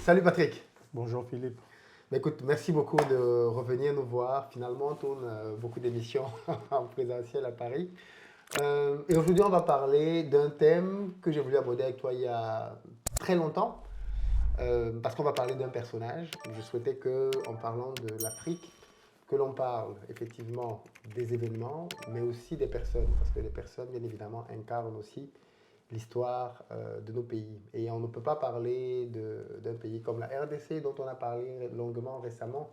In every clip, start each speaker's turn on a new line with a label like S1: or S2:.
S1: Salut Patrick.
S2: Bonjour Philippe.
S1: Bah, écoute, merci beaucoup de revenir nous voir. Finalement, on tourne beaucoup d'émissions en présentiel à Paris. Et aujourd'hui, on va parler d'un thème que j'ai voulu aborder avec toi il y a très longtemps, parce qu'on va parler d'un personnage. Je souhaitais que, en parlant de l'Afrique, que l'on parle effectivement des événements, mais aussi des personnes, parce que les personnes, bien évidemment, incarnent aussi l'histoire de nos pays. Et on ne peut pas parler d'un pays comme la RDC, dont on a parlé longuement récemment,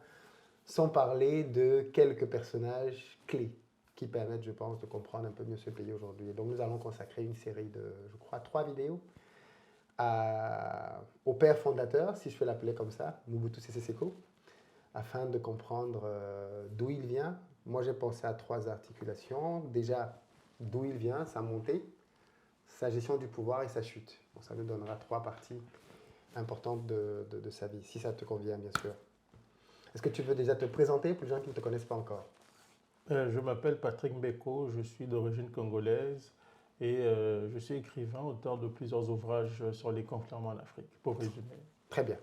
S1: sans parler de quelques personnages clés qui permettent, je pense, de comprendre un peu mieux ce pays aujourd'hui. Et donc nous allons consacrer une série de, je crois, 3 vidéos au père fondateur, si je peux l'appeler comme ça, Mobutu Sese Seko, afin de comprendre d'où il vient. Moi, j'ai pensé à 3 articulations. Déjà, d'où il vient, sa montée, sa gestion du pouvoir et sa chute. Bon, ça nous donnera 3 parties importantes de sa vie, si ça te convient, bien sûr. Est-ce que tu veux déjà te présenter pour les gens qui ne te connaissent pas encore?
S2: Je m'appelle Patrick Mbeko, je suis d'origine congolaise et je suis écrivain, auteur de plusieurs ouvrages sur les conflits en Afrique, pour résumer.
S1: Très bien.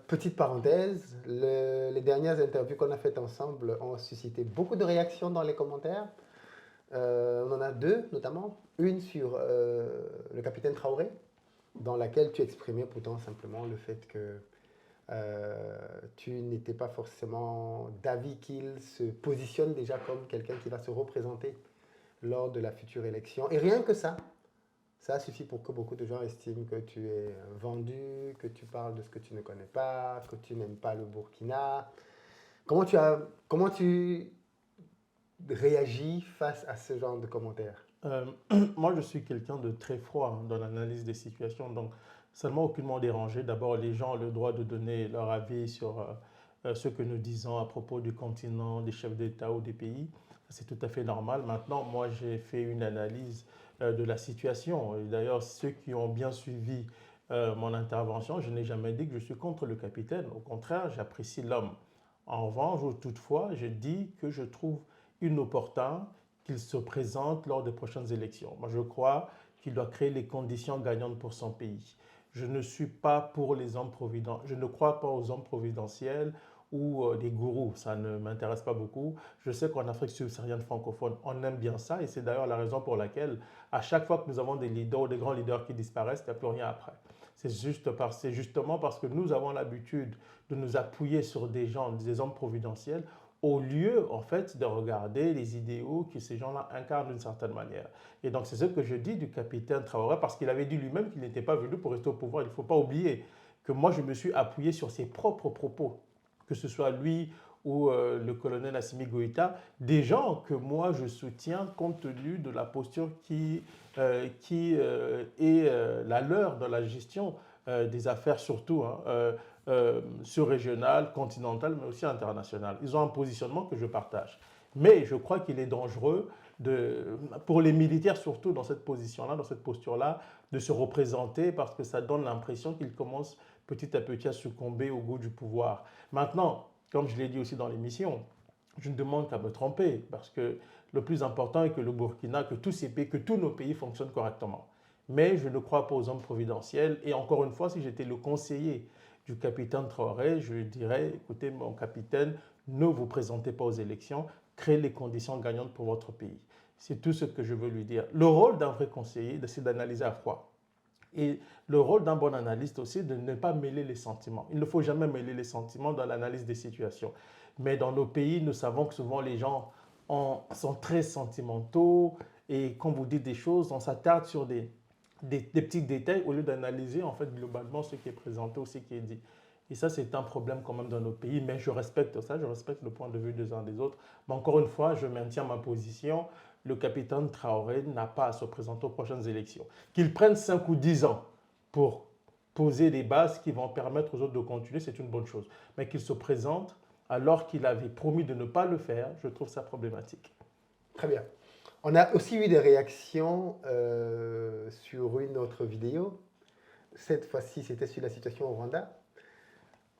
S1: Petite parenthèse, les dernières interviews qu'on a faites ensemble ont suscité beaucoup de réactions dans les commentaires. On en a 2 notamment. Une sur le capitaine Traoré, dans laquelle tu exprimais pourtant simplement le fait que tu n'étais pas forcément d'avis qu'il se positionne déjà comme quelqu'un qui va se représenter lors de la future élection. Et rien que ça suffit pour que beaucoup de gens estiment que tu es vendu, que tu parles de ce que tu ne connais pas, que tu n'aimes pas le Burkina. Comment tu réagis face à ce genre de commentaires?
S2: Euh, Moi, je suis quelqu'un de très froid dans l'analyse des situations, donc ça ne m'a aucunement dérangé. D'abord, les gens ont le droit de donner leur avis sur ce que nous disons à propos du continent, des chefs d'État ou des pays. C'est tout à fait normal. Maintenant, moi, j'ai fait une analyse de la situation. Et d'ailleurs, ceux qui ont bien suivi mon intervention, je n'ai jamais dit que je suis contre le capitaine. Au contraire, j'apprécie l'homme. En revanche, toutefois, je dis que je trouve inopportun qu'il se présente lors des prochaines élections. Moi, je crois qu'il doit créer les conditions gagnantes pour son pays. Je ne suis pas pour les hommes providentiels. Je ne crois pas aux hommes providentiels ou des gourous. Ça ne m'intéresse pas beaucoup. Je sais qu'en Afrique subsaharienne francophone, on aime bien ça et c'est d'ailleurs la raison pour laquelle, à chaque fois que nous avons des leaders ou des grands leaders qui disparaissent, il n'y a plus rien après. C'est justement parce que nous avons l'habitude de nous appuyer sur des gens, des hommes providentiels, au lieu en fait de regarder les idéaux que ces gens-là incarnent d'une certaine manière. Et donc c'est ce que je dis du capitaine Traoré, parce qu'il avait dit lui-même qu'il n'était pas venu pour rester au pouvoir. Il ne faut pas oublier que moi je me suis appuyé sur ses propres propos, que ce soit lui ou le colonel Assimi Goïta, des gens que moi je soutiens compte tenu de la posture qui est la leur dans la gestion des affaires surtout, hein, sur-régionales, continentales, mais aussi internationales. Ils ont un positionnement que je partage. Mais je crois qu'il est dangereux, pour les militaires surtout dans cette position-là, dans cette posture-là, de se représenter parce que ça donne l'impression qu'ils commencent petit à petit à succomber au goût du pouvoir. Maintenant, comme je l'ai dit aussi dans l'émission, je ne demande qu'à me tromper parce que le plus important est que le Burkina, que tous ces pays, que tous nos pays fonctionnent correctement. Mais je ne crois pas aux hommes providentiels. Et encore une fois, si j'étais le conseiller du capitaine Traoré, je lui dirais, écoutez, mon capitaine, ne vous présentez pas aux élections, créez les conditions gagnantes pour votre pays. C'est tout ce que je veux lui dire. Le rôle d'un vrai conseiller, c'est d'analyser à froid. Et le rôle d'un bon analyste aussi, de ne pas mêler les sentiments. Il ne faut jamais mêler les sentiments dans l'analyse des situations. Mais dans nos pays, nous savons que souvent les gens sont très sentimentaux et quand vous dites des choses, on s'attarde sur des petits détails au lieu d'analyser en fait globalement ce qui est présenté ou ce qui est dit. Et ça, c'est un problème quand même dans nos pays, mais je respecte ça, je respecte le point de vue des uns des autres. Mais encore une fois, je maintiens ma position. Le capitaine Traoré n'a pas à se présenter aux prochaines élections. Qu'il prenne 5 ou 10 ans pour poser des bases qui vont permettre aux autres de continuer, c'est une bonne chose. Mais qu'il se présente alors qu'il avait promis de ne pas le faire, je trouve ça problématique.
S1: Très bien. On a aussi eu des réactions sur une autre vidéo. Cette fois-ci, c'était sur la situation au Rwanda.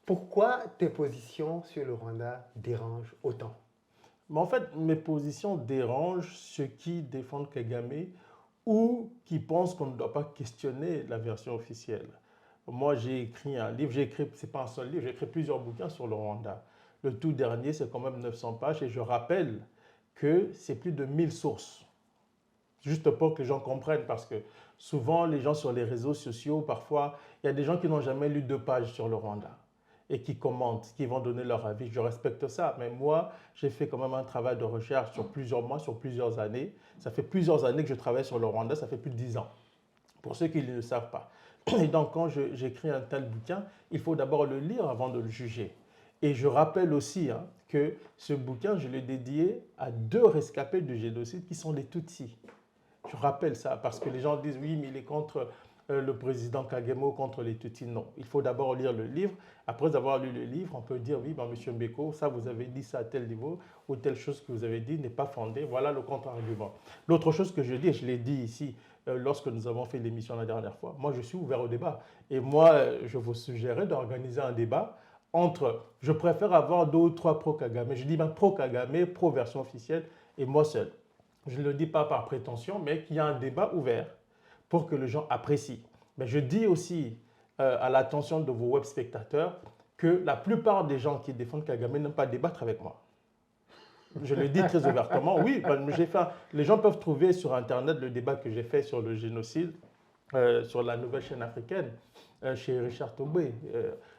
S1: Pourquoi tes positions sur le Rwanda dérangent autant?
S2: Mais en fait, mes positions dérangent ceux qui défendent Kagame ou qui pensent qu'on ne doit pas questionner la version officielle. Moi, j'ai écrit un livre, c'est pas un seul livre, j'ai écrit plusieurs bouquins sur le Rwanda. Le tout dernier, c'est quand même 900 pages et je rappelle que c'est plus de 1000 sources. Juste pour que les gens comprennent, parce que souvent, les gens sur les réseaux sociaux, parfois, il y a des gens qui n'ont jamais lu 2 pages sur le Rwanda et qui commentent, qui vont donner leur avis. Je respecte ça, mais moi, j'ai fait quand même un travail de recherche sur plusieurs mois, sur plusieurs années. Ça fait plusieurs années que je travaille sur le Rwanda, ça fait plus de 10 ans, pour ceux qui ne le savent pas. Et donc, quand j'écris un tel bouquin, il faut d'abord le lire avant de le juger. Et je rappelle aussi que ce bouquin, je l'ai dédié à 2 rescapés du génocide qui sont les Tutsis. Je rappelle ça parce que les gens disent oui, mais il est contre le président Kagame ou contre les Tutsis. Non, il faut d'abord lire le livre. Après avoir lu le livre, on peut dire oui, ben, monsieur Mbeko, ça vous avez dit ça à tel niveau ou telle chose que vous avez dit n'est pas fondée. Voilà le contre-argument. L'autre chose que je dis, et je l'ai dit ici lorsque nous avons fait l'émission la dernière fois, moi je suis ouvert au débat. Et moi, je vous suggérais d'organiser un débat entre, je préfère avoir 2 ou 3 pro-Kagame. Je dis même pro-Kagame, pro-version officielle et moi seul. Je ne le dis pas par prétention, mais qu'il y a un débat ouvert pour que les gens apprécient. Mais je dis aussi à l'attention de vos web spectateurs que la plupart des gens qui défendent Kagame n'aiment pas débattre avec moi. Je le dis très ouvertement, oui, les gens peuvent trouver sur Internet le débat que j'ai fait sur le génocide, sur la nouvelle chaîne africaine, chez Richard Togbé.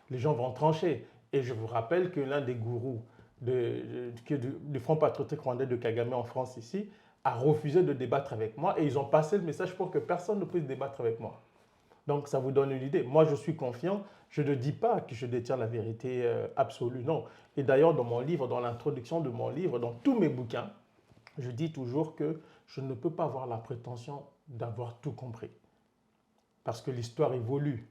S2: Les gens vont trancher. Et je vous rappelle que l'un des gourous du Front patriotique rwandais de Kagame en France ici a refusé de débattre avec moi et ils ont passé le message pour que personne ne puisse débattre avec moi. Donc ça vous donne une idée. Moi je suis confiant, je ne dis pas que je détiens la vérité absolue, non. Et d'ailleurs dans mon livre, dans l'introduction de mon livre, dans tous mes bouquins, je dis toujours que je ne peux pas avoir la prétention d'avoir tout compris. Parce que l'histoire évolue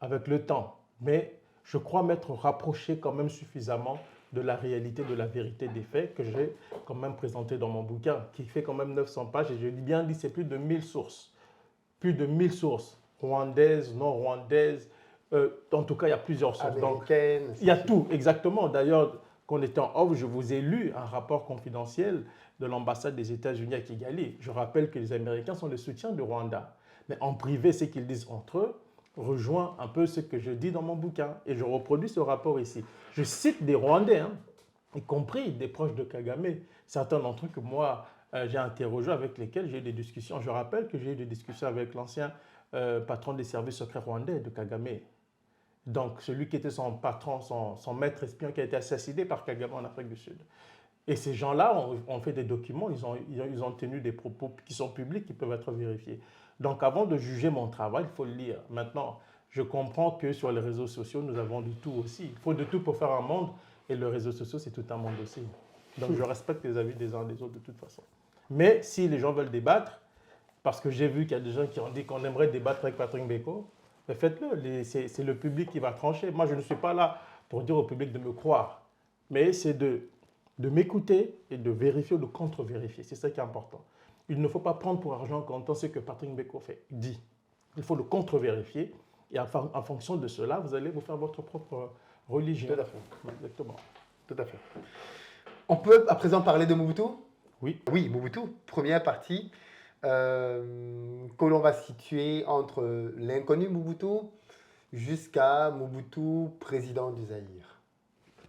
S2: avec le temps. Mais je crois m'être rapproché quand même suffisamment de la réalité, de la vérité des faits que j'ai quand même présenté dans mon bouquin, qui fait quand même 900 pages. Et je dis bien dit, c'est plus de 1000 sources. Plus de 1000 sources, rwandaises, non rwandaises. En tout cas, il y a plusieurs sources.
S1: Américaine.
S2: Donc, il y a tout, exactement. D'ailleurs, quand on était en off, je vous ai lu un rapport confidentiel de l'ambassade des États-Unis à Kigali. Je rappelle que les Américains sont les soutiens du Rwanda. Mais en privé, ce qu'ils disent entre eux rejoint un peu ce que je dis dans mon bouquin. Et je reproduis ce rapport ici. Je cite des Rwandais, y compris des proches de Kagame. Certains d'entre eux que moi, j'ai interrogé, avec lesquels j'ai eu des discussions. Je rappelle que j'ai eu des discussions avec l'ancien patron des services secrets rwandais de Kagame. Donc, celui qui était son patron, son maître espion qui a été assassiné par Kagame en Afrique du Sud. Et ces gens-là ont fait des documents, ils ont tenu des propos qui sont publics, qui peuvent être vérifiés. Donc, avant de juger mon travail, il faut le lire. Maintenant, je comprends que sur les réseaux sociaux, nous avons du tout aussi. Il faut de tout pour faire un monde, et les réseaux sociaux, c'est tout un monde aussi. Donc, je respecte les avis des uns des autres de toute façon. Mais si les gens veulent débattre, parce que j'ai vu qu'il y a des gens qui ont dit qu'on aimerait débattre avec Patrick Mbeko, mais faites-le. C'est le public qui va trancher. Moi, je ne suis pas là pour dire au public de me croire, mais c'est de m'écouter et de vérifier ou de contre-vérifier. C'est ça qui est important. Il ne faut pas prendre pour argent comptant ce que Patrick Mbeko dit. Il faut le contre-vérifier et en fonction de cela, vous allez vous faire votre propre religion.
S1: Tout à fait.
S2: Exactement.
S1: Tout à fait. On peut à présent parler de Mobutu?
S2: Oui.
S1: Oui, Mobutu, première partie, que l'on va situer entre l'inconnu Mobutu jusqu'à Mobutu, président du Zaïre.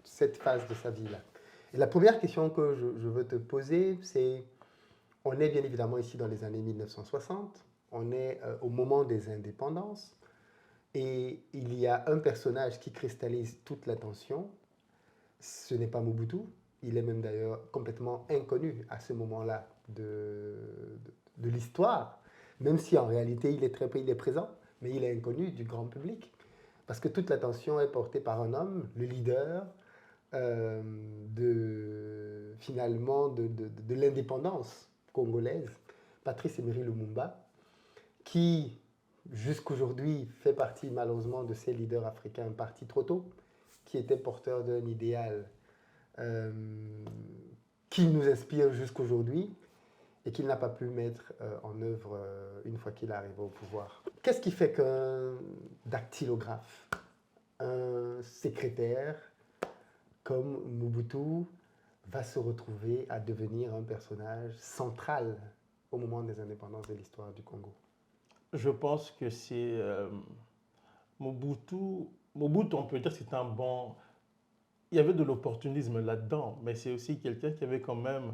S1: Cette phase de sa vie-là. Et la première question que je veux te poser, c'est, on est bien évidemment ici dans les années 1960, on est au moment des indépendances, et il y a un personnage qui cristallise toute l'attention, ce n'est pas Mobutu, il est même d'ailleurs complètement inconnu à ce moment-là de l'histoire, même si en réalité il est présent, mais il est inconnu du grand public, parce que toute l'attention est portée par un homme, le leader, finalement de l'indépendance congolaise, Patrice Emery Lumumba, qui jusqu'aujourd'hui fait partie malheureusement de ces leaders africains partis trop tôt, qui étaient porteurs d'un idéal qui nous inspire jusqu'aujourd'hui et qu'il n'a pas pu mettre en œuvre une fois qu'il est arrivé au pouvoir. Qu'est-ce qui fait qu'un dactylographe, un secrétaire comme Mobutu va se retrouver à devenir un personnage central au moment des indépendances de l'histoire du Congo?
S2: Je pense que c'est Mobutu, Mobutu, on peut dire que c'est un bon... Il y avait de l'opportunisme là-dedans, mais c'est aussi quelqu'un qui avait quand même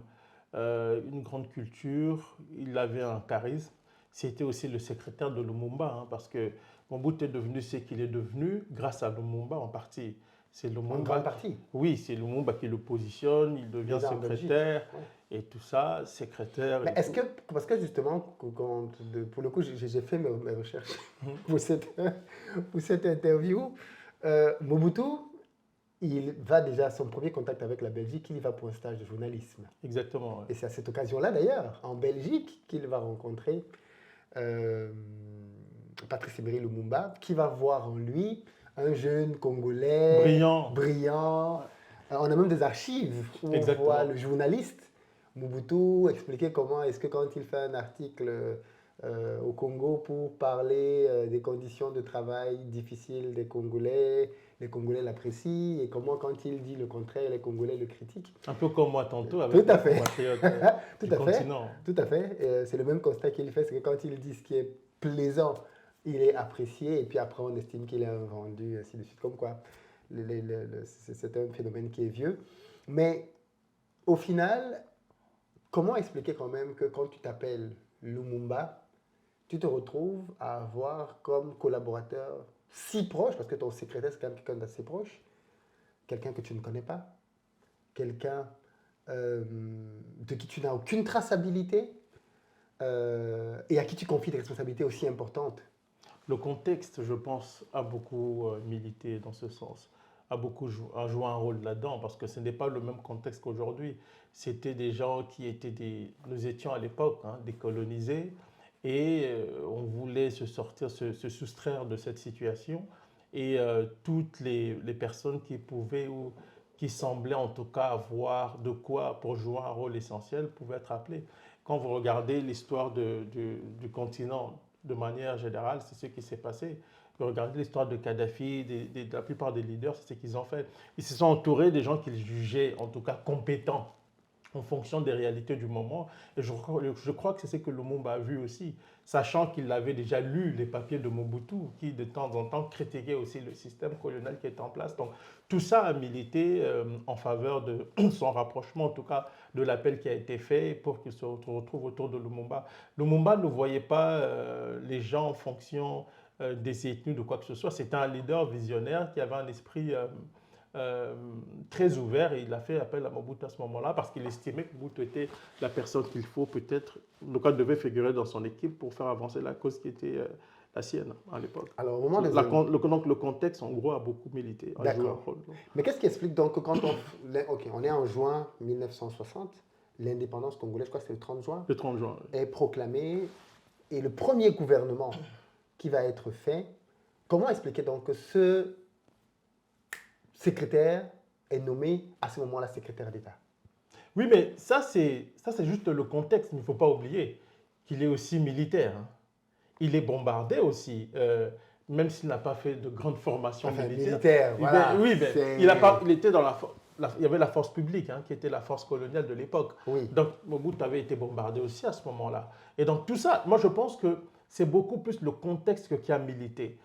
S2: une grande culture, il avait un charisme. C'était aussi le secrétaire de Lumumba, hein, parce que Mobutu est devenu ce qu'il est devenu grâce à Lumumba en partie. C'est
S1: En grande
S2: Lumumba,
S1: partie,
S2: oui, c'est Lumumba qui le positionne, il devient
S1: déjà en Belgique.
S2: secrétaire
S1: Ouais.
S2: et tout ça, secrétaire
S1: Mais
S2: et
S1: est-ce
S2: tout.
S1: que, parce que justement, pour le coup, j'ai fait mes recherches
S2: Mhm.
S1: pour pour cette interview, Mobutu, il va déjà à son premier contact avec la Belgique, il y va pour un stage de journalisme.
S2: Exactement, ouais.
S1: Et c'est à cette occasion-là, d'ailleurs, en Belgique, qu'il va rencontrer euh, Patrice Emery Lumumba, qui va voir en lui un jeune Congolais
S2: Brillant,
S1: brillant.
S2: ouais,
S1: On a même des archives où on voit
S2: exactement.
S1: le journaliste Mobutu expliquer comment est-ce que quand il fait un article au Congo pour parler des conditions de travail difficiles des Congolais, les Congolais l'apprécient, et comment quand il dit le contraire, les Congolais le critiquent.
S2: Un peu comme moi tantôt
S1: Tout
S2: avec
S1: à
S2: mes
S1: fait,
S2: compatriotes
S1: tout
S2: du
S1: à fait,
S2: continent.
S1: tout à fait. C'est le même constat qu'il fait, c'est que quand il dit ce qui est plaisant, il est apprécié, et puis après on estime qu'il est un vendu, ainsi de suite. Comme quoi, c'est un phénomène qui est vieux. Mais au final, comment expliquer quand même que quand tu t'appelles Lumumba, tu te retrouves à avoir comme collaborateur si proche, parce que ton secrétaire c'est quand même quelqu'un d'assez proche, quelqu'un que tu ne connais pas, quelqu'un de qui tu n'as aucune traçabilité et à qui tu confies des responsabilités aussi importantes.
S2: Le contexte, je pense, a beaucoup milité dans ce sens, a joué un rôle là-dedans, parce que ce n'est pas le même contexte qu'aujourd'hui. C'était des gens qui étaient des... Nous étions à l'époque hein, décolonisés, et on voulait se sortir, se soustraire de cette situation. Et toutes les personnes qui pouvaient ou qui semblaient en tout cas avoir de quoi pour jouer un rôle essentiel pouvaient être appelées. Quand vous regardez l'histoire du continent de manière générale, c'est ce qui s'est passé. Vous regardez l'histoire de Kadhafi, de la plupart des leaders, c'est ce qu'ils ont fait. Ils se sont entourés des gens qu'ils jugeaient en tout cas compétents en fonction des réalités du moment. Et je crois que c'est ce que Lumumba a vu aussi, sachant qu'il avait déjà lu les papiers de Mobutu, qui de temps en temps critiquait aussi le système colonial qui est en place. Donc tout ça a milité en faveur de son rapprochement, en tout cas de l'appel qui a été fait pour qu'il se retrouve autour de Lumumba. Lumumba ne voyait pas les gens en fonction des ethnies, de quoi que ce soit. C'était un leader visionnaire qui avait un esprit euh, très ouvert, et il a fait appel à Mobutu à ce moment-là parce qu'il estimait que Mobutu était la personne qu'il faut peut-être, le cas devait figurer dans son équipe pour faire avancer la cause qui était la sienne à l'époque.
S1: Alors au moment
S2: Donc le contexte en gros a beaucoup milité, a joué un
S1: D'accord.
S2: rôle.
S1: Mais qu'est-ce qui explique donc que quand ok, on est en juin 1960, l'indépendance congolaise, je crois que c'est le 30 juin,
S2: Le 30 juin.
S1: est proclamée, et le premier gouvernement qui va être fait, comment expliquer donc que ce secrétaire est nommé à ce moment-là secrétaire d'État?
S2: Oui, mais ça c'est juste le contexte, mais il ne faut pas oublier qu'il est aussi militaire, hein. Il est bombardé aussi, même s'il n'a pas fait de grande formation
S1: Enfin,
S2: militaire.
S1: militaire, voilà.
S2: Oui, mais
S1: C'est...
S2: il, a pas, il était dans il y avait la force publique, hein, qui était la force coloniale de l'époque.
S1: Oui.
S2: Donc Mobutu avait été bombardé aussi à ce moment-là. Et donc tout ça, moi je pense que c'est beaucoup plus le contexte qui a milité.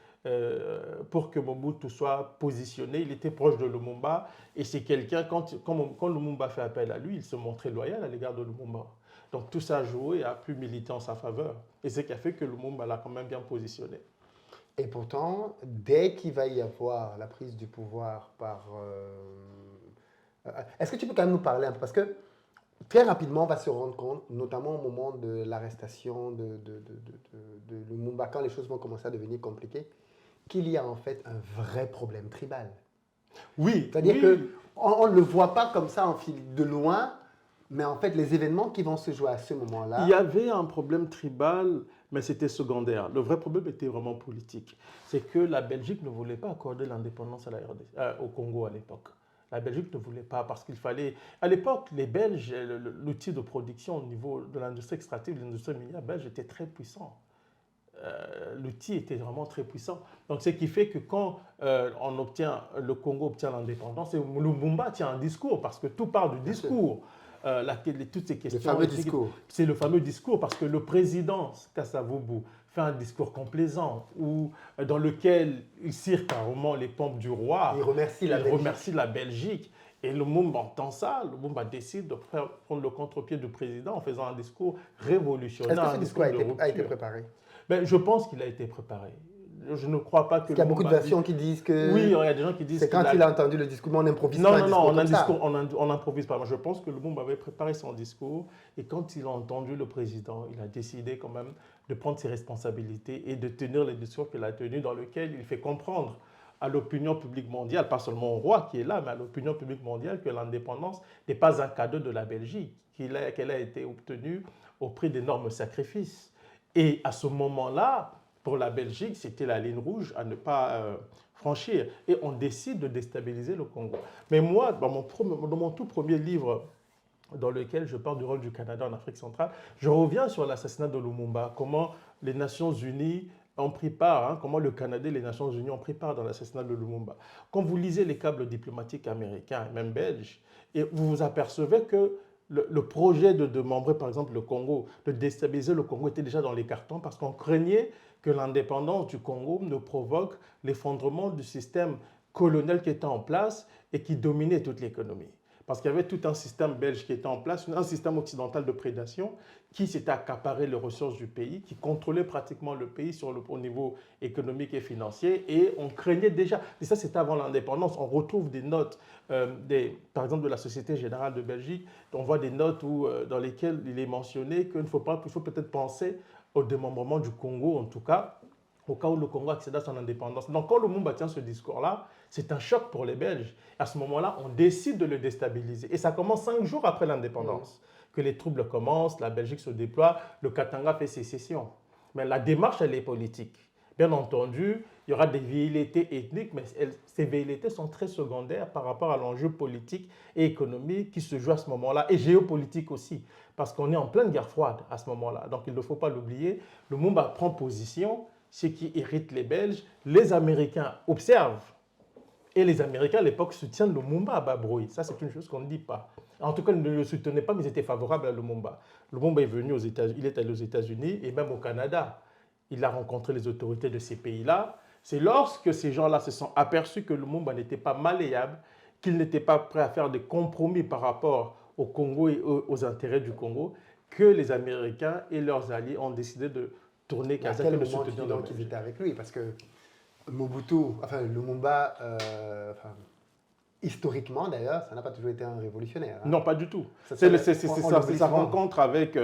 S2: Pour que Mobutu soit positionné, il était proche de Lumumba, et c'est quelqu'un, quand Lumumba fait appel à lui, il se montrait loyal à l'égard de Lumumba. Donc tout ça a joué et a pu militer en sa faveur. Et c'est ce qui a fait que Lumumba l'a quand même bien positionné.
S1: Et pourtant, dès qu'il va y avoir la prise du pouvoir par... est-ce que tu peux quand même nous parler un peu? Parce que très rapidement, on va se rendre compte, notamment au moment de l'arrestation de Lumumba, quand les choses vont commencer à devenir compliquées, qu'il y a en fait un vrai problème tribal.
S2: Oui,
S1: C'est-à-dire
S2: oui,
S1: qu'on ne le voit pas comme ça en fil de loin, mais en fait, les événements qui vont se jouer à ce
S2: il y
S1: moment-là,
S2: avait un problème tribal, mais c'était secondaire. Le vrai problème était vraiment politique. C'est que la Belgique ne voulait pas accorder l'indépendance à la RDC, au Congo à l'époque. La Belgique ne voulait pas parce qu'il fallait... À l'époque, les Belges, l'outil de production au niveau de l'industrie extractive, de l'industrie minière belge était très puissant. L'outil était vraiment très puissant. Donc, ce qui fait que quand le Congo obtient l'indépendance, et Lumumba tient un discours, parce que tout part du
S1: bien sûr.
S2: discours. toutes ces questions.
S1: Le fameux discours.
S2: C'est le fameux discours parce que le président Kasavubu fait un discours complaisant dans lequel il cire carrément les pompes du roi.
S1: Il remercie
S2: la Belgique. Et le Lumumba entend ça, le Lumumba décide de prendre le contre-pied du président en faisant un discours révolutionnaire.
S1: Est-ce que ce discours a été préparé?
S2: Ben, je pense qu'il a été préparé. Je ne crois pas que.
S1: Il y a beaucoup de versions qui disent que.
S2: Oui, il y a des gens qui disent.
S1: C'est quand il a entendu le discours, mais on n'improvise
S2: pas.
S1: Non,
S2: on n'improvise pas. Moi, je pense que le Lumumba avait préparé son discours et quand il a entendu le président, il a décidé quand même de prendre ses responsabilités et de tenir les discours qu'il a tenus dans lequel il fait comprendre à l'opinion publique mondiale, pas seulement au roi qui est là, mais à l'opinion publique mondiale que l'indépendance n'est pas un cadeau de la Belgique, qu'elle a été obtenue au prix d'énormes sacrifices. Et à ce moment-là, pour la Belgique, c'était la ligne rouge à ne pas franchir. Et on décide de déstabiliser le Congo. Mais moi, dans mon tout premier livre, dans lequel je parle du rôle du Canada en Afrique centrale, je reviens sur l'assassinat de Lumumba, comment les Nations Unies ont pris part, comment le Canada et les Nations Unies ont pris part dans l'assassinat de Lumumba. Quand vous lisez les câbles diplomatiques américains et même belges, et vous vous apercevez que le projet de démembrer, par exemple, le Congo, de déstabiliser le Congo était déjà dans les cartons parce qu'on craignait que l'indépendance du Congo ne provoque l'effondrement du système colonial qui était en place et qui dominait toute l'économie. Parce qu'il y avait tout un système belge qui était en place, un système occidental de prédation qui s'était accaparé les ressources du pays, qui contrôlait pratiquement le pays au niveau économique et financier. Et on craignait déjà, et ça c'était avant l'indépendance, on retrouve des notes, par exemple de la Société Générale de Belgique, on voit des notes dans lesquelles il est mentionné qu'il faut peut-être penser au démembrement du Congo, en tout cas, au cas où le Congo accède à son indépendance. Donc quand Lumumba tient ce discours-là, c'est un choc pour les Belges. À ce moment-là, on décide de le déstabiliser. Et ça commence 5 jours après l'indépendance, que les troubles commencent, la Belgique se déploie, le Katanga fait sécession. Mais la démarche, elle est politique. Bien entendu, il y aura des velléités ethniques, mais ces velléités sont très secondaires par rapport à l'enjeu politique et économique qui se joue à ce moment-là, et géopolitique aussi, parce qu'on est en pleine guerre froide à ce moment-là. Donc il ne faut pas l'oublier. Le Lumumba prend position, ce qui irrite les Belges. Les Américains observent. Et les Américains, à l'époque, soutiennent Lumumba à bas bruit. Ça, c'est une chose qu'on ne dit pas. En tout cas, ils ne le soutenaient pas, mais ils étaient favorables à Lumumba. Lumumba est venu aux États-Unis, il est allé aux États-Unis et même au Canada. Il a rencontré les autorités de ces pays-là. C'est lorsque ces gens-là se sont aperçus que Lumumba n'était pas malléable, qu'il n'était pas prêt à faire des compromis par rapport au Congo et aux intérêts du Congo, que les Américains et leurs alliés ont décidé de tourner
S1: Kazak et de soutenir. Donc ils étaient avec lui, parce que Lumumba, historiquement d'ailleurs, ça n'a pas toujours été un révolutionnaire.
S2: Non, pas du tout. C'est sa rencontre avec...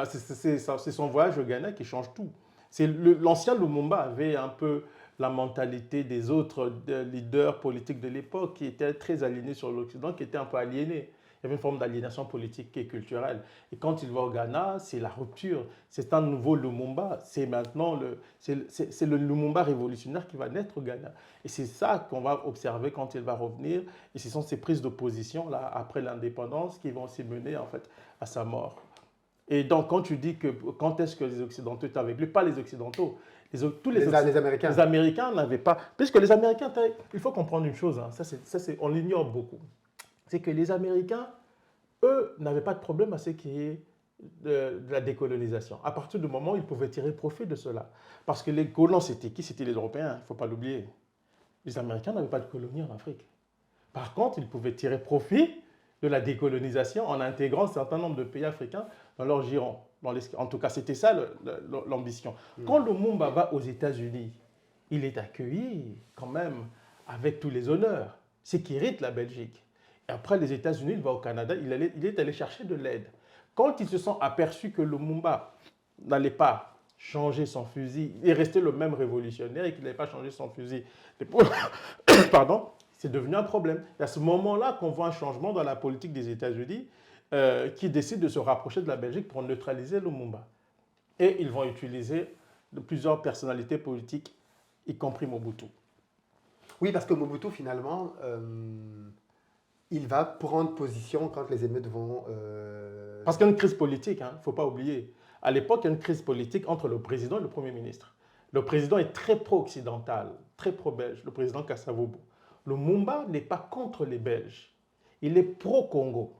S2: c'est son voyage au Ghana qui change tout. L'ancien Lumumba avait un peu la mentalité des autres leaders politiques de l'époque qui étaient très alignés sur l'Occident, qui étaient un peu aliénés. Il y avait une forme d'aliénation politique et culturelle. Et quand il va au Ghana, c'est la rupture. C'est un nouveau Lumumba. C'est maintenant le Lumumba révolutionnaire qui va naître au Ghana. Et c'est ça qu'on va observer quand il va revenir. Et ce sont ces prises de position là, après l'indépendance qui vont aussi mener en fait, à sa mort. Et donc, quand tu dis que quand est-ce que les Occidentaux étaient avec lui, pas les Occidentaux, les
S1: Américains.
S2: Les Américains n'avaient pas... Puisque les Américains, il faut comprendre une chose, hein, on l'ignore beaucoup. C'est que les Américains, eux, n'avaient pas de problème à ce qui est de la décolonisation. À partir du moment où ils pouvaient tirer profit de cela. Parce que les colons, c'était qui? C'était les Européens, il ne faut pas l'oublier. Les Américains n'avaient pas de colonies en Afrique. Par contre, ils pouvaient tirer profit de la décolonisation en intégrant un certain nombre de pays africains dans leur giron. En tout cas, c'était ça l'ambition. Quand Lumumba va aux États-Unis, il est accueilli quand même avec tous les honneurs, ce qui irrite la Belgique. Et après les États-Unis, il va au Canada, il est allé chercher de l'aide. Quand ils se sont aperçus que Lumumba n'allait pas changer son fusil, il est resté le même révolutionnaire et qu'il n'avait pas changé son fusil, pardon, c'est devenu un problème. Et à ce moment-là qu'on voit un changement dans la politique des États-Unis qui décide de se rapprocher de la Belgique pour neutraliser Lumumba. Et ils vont utiliser plusieurs personnalités politiques, y compris Mobutu.
S1: Oui, parce que Mobutu, finalement, il va prendre position quand les émeutes vont...
S2: Parce qu'il y a une crise politique, il ne faut pas oublier. À l'époque, il y a une crise politique entre le président et le Premier ministre. Le président est très pro-occidental, très pro-belge, le président Kasavubu. Le Lumumba n'est pas contre les Belges. il est pro-Congo.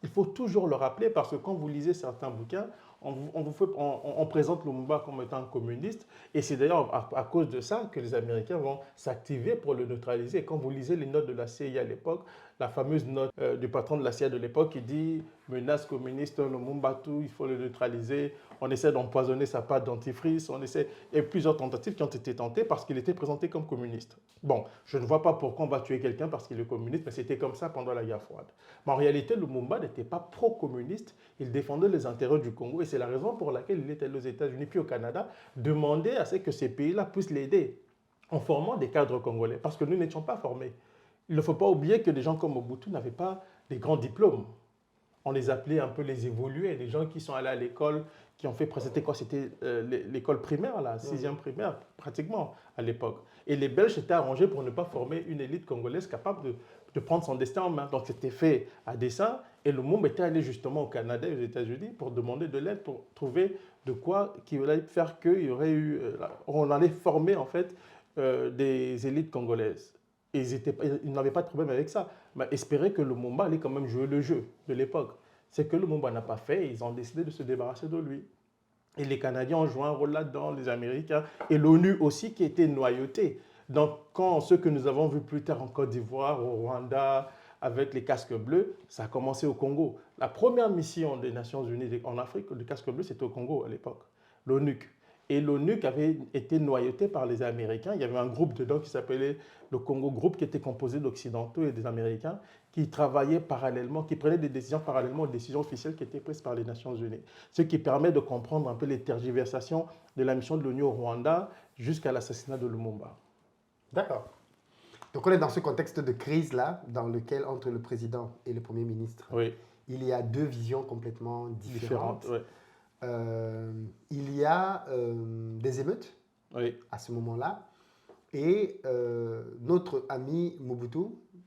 S2: Il faut toujours le rappeler parce que quand vous lisez certains bouquins, on présente Lumumba comme étant un communiste et c'est d'ailleurs à cause de ça que les Américains vont s'activer pour le neutraliser. Quand vous lisez les notes de la CIA à l'époque, la fameuse note du patron de la CIA de l'époque qui dit menace communiste, Lumumba, tout, il faut le neutraliser. On essaie d'empoisonner sa pâte dentifrice, et plusieurs tentatives qui ont été tentées parce qu'il était présenté comme communiste. Bon, je ne vois pas pourquoi on va tuer quelqu'un parce qu'il est communiste, mais c'était comme ça pendant la guerre froide. Mais en réalité, Lumumba n'était pas pro-communiste, il défendait les intérêts du Congo et c'est la raison pour laquelle il est allé aux États-Unis puis au Canada demander à ce que ces pays-là puissent l'aider en formant des cadres congolais parce que nous n'étions pas formés. Il ne faut pas oublier que des gens comme Mobutu n'avaient pas des grands diplômes. On les appelait un peu les évolués, des gens qui sont allés à l'école, qui ont fait, c'était quoi? C'était l'école primaire, la sixième primaire, pratiquement, à l'époque. Et les Belges s'étaient arrangés pour ne pas former une élite congolaise capable de prendre son destin en main. Donc c'était fait à dessein, et le monde était allé justement au Canada et aux États-Unis pour demander de l'aide, pour trouver de quoi qui allait faire qu'il y aurait eu, on allait former en fait des élites congolaises. Et ils n'avaient pas de problème avec ça. Mais espéraient que Lumumba allait quand même jouer le jeu de l'époque. C'est que Lumumba n'a pas fait et ils ont décidé de se débarrasser de lui. Et les Canadiens ont joué un rôle là-dedans, les Américains, et l'ONU aussi qui était noyautée. Donc, quand ce que nous avons vu plus tard en Côte d'Ivoire, au Rwanda, avec les casques bleus, ça a commencé au Congo. La première mission des Nations Unies en Afrique, de casques bleus, c'était au Congo à l'époque, l'ONU. Et l'ONU avait été noyautée par les Américains. Il y avait un groupe dedans qui s'appelait le Congo Group, qui était composé d'Occidentaux et des Américains, qui travaillaient parallèlement, qui prenaient des décisions parallèlement aux décisions officielles qui étaient prises par les Nations Unies. Ce qui permet de comprendre un peu les tergiversations de la mission de l'ONU au Rwanda jusqu'à l'assassinat de Lumumba.
S1: D'accord. Donc on est dans ce contexte de crise-là, dans lequel entre le président et le Premier ministre,
S2: Oui,
S1: il y a deux visions complètement différentes.
S2: oui.
S1: Il y a des émeutes
S2: Oui.
S1: à ce moment-là. Et notre ami Mobutu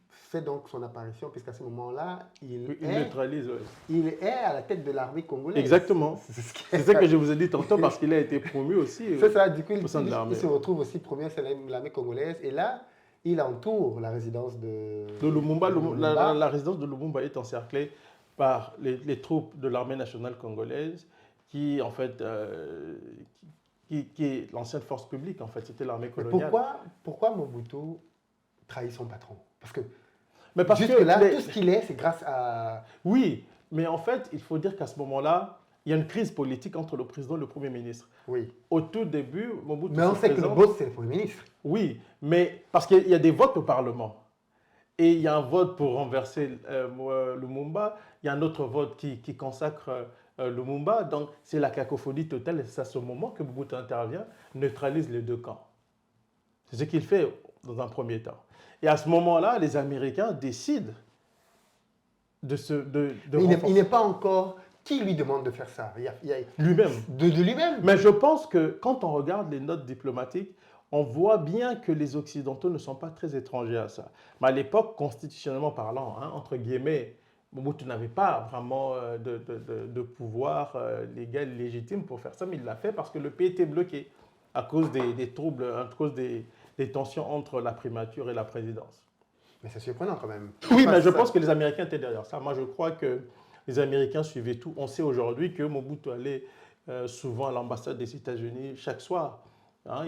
S1: fait donc son apparition, puisqu'à ce moment-là, il
S2: neutralise. Oui.
S1: il est à la tête de l'armée congolaise.
S2: Exactement. C'est ce que je vous ai dit tantôt parce qu'il a été promu aussi
S1: c'est ça, du coup,
S2: au sein de l'armée.
S1: Il se retrouve aussi premier, c'est l'armée congolaise. Et là, il entoure la résidence de
S2: Lumumba.
S1: de Lumumba.
S2: La résidence de Lumumba est encerclée par les troupes de l'armée nationale congolaise qui, en fait, qui est l'ancienne force publique, en fait, c'était l'armée
S1: Mais
S2: coloniale.
S1: pourquoi Mobutu trahit son patron? Parce que
S2: Mais parce
S1: jusque là, tout ce qu'il est, c'est grâce à...
S2: Oui, mais en fait, il faut dire qu'à ce moment-là, il y a une crise politique entre le président et le Premier ministre.
S1: Oui.
S2: Au tout début, Mobutu
S1: Mais on sait que le boss, c'est le Premier ministre.
S2: Oui, mais parce qu'il y a des votes au Parlement. Et il y a un vote pour renverser Lumumba, il y a un autre vote qui consacre Lumumba. Donc c'est la cacophonie totale et c'est à ce moment que Mobutu intervient, neutralise les deux camps. C'est ce qu'il fait dans un premier temps. Et à ce moment-là, les Américains décident de
S1: Il n'est pas encore... Qui lui demande de faire ça?
S2: Lui-même.
S1: De lui-même.
S2: Mais je pense que quand on regarde les notes diplomatiques, on voit bien que les Occidentaux ne sont pas très étrangers à ça. Mais à l'époque, constitutionnellement parlant, hein, entre guillemets, Mobutu n'avait pas vraiment de pouvoir légal, légitime pour faire ça, mais il l'a fait parce que le pays était bloqué à cause des troubles, à cause des tensions entre la primature et la présidence.
S1: Mais c'est surprenant quand même.
S2: Oui, mais je pense que les Américains étaient derrière ça. Moi, je crois que les Américains suivaient tout. On sait aujourd'hui que Mobutu allait souvent à l'ambassade des États-Unis chaque soir. Hein,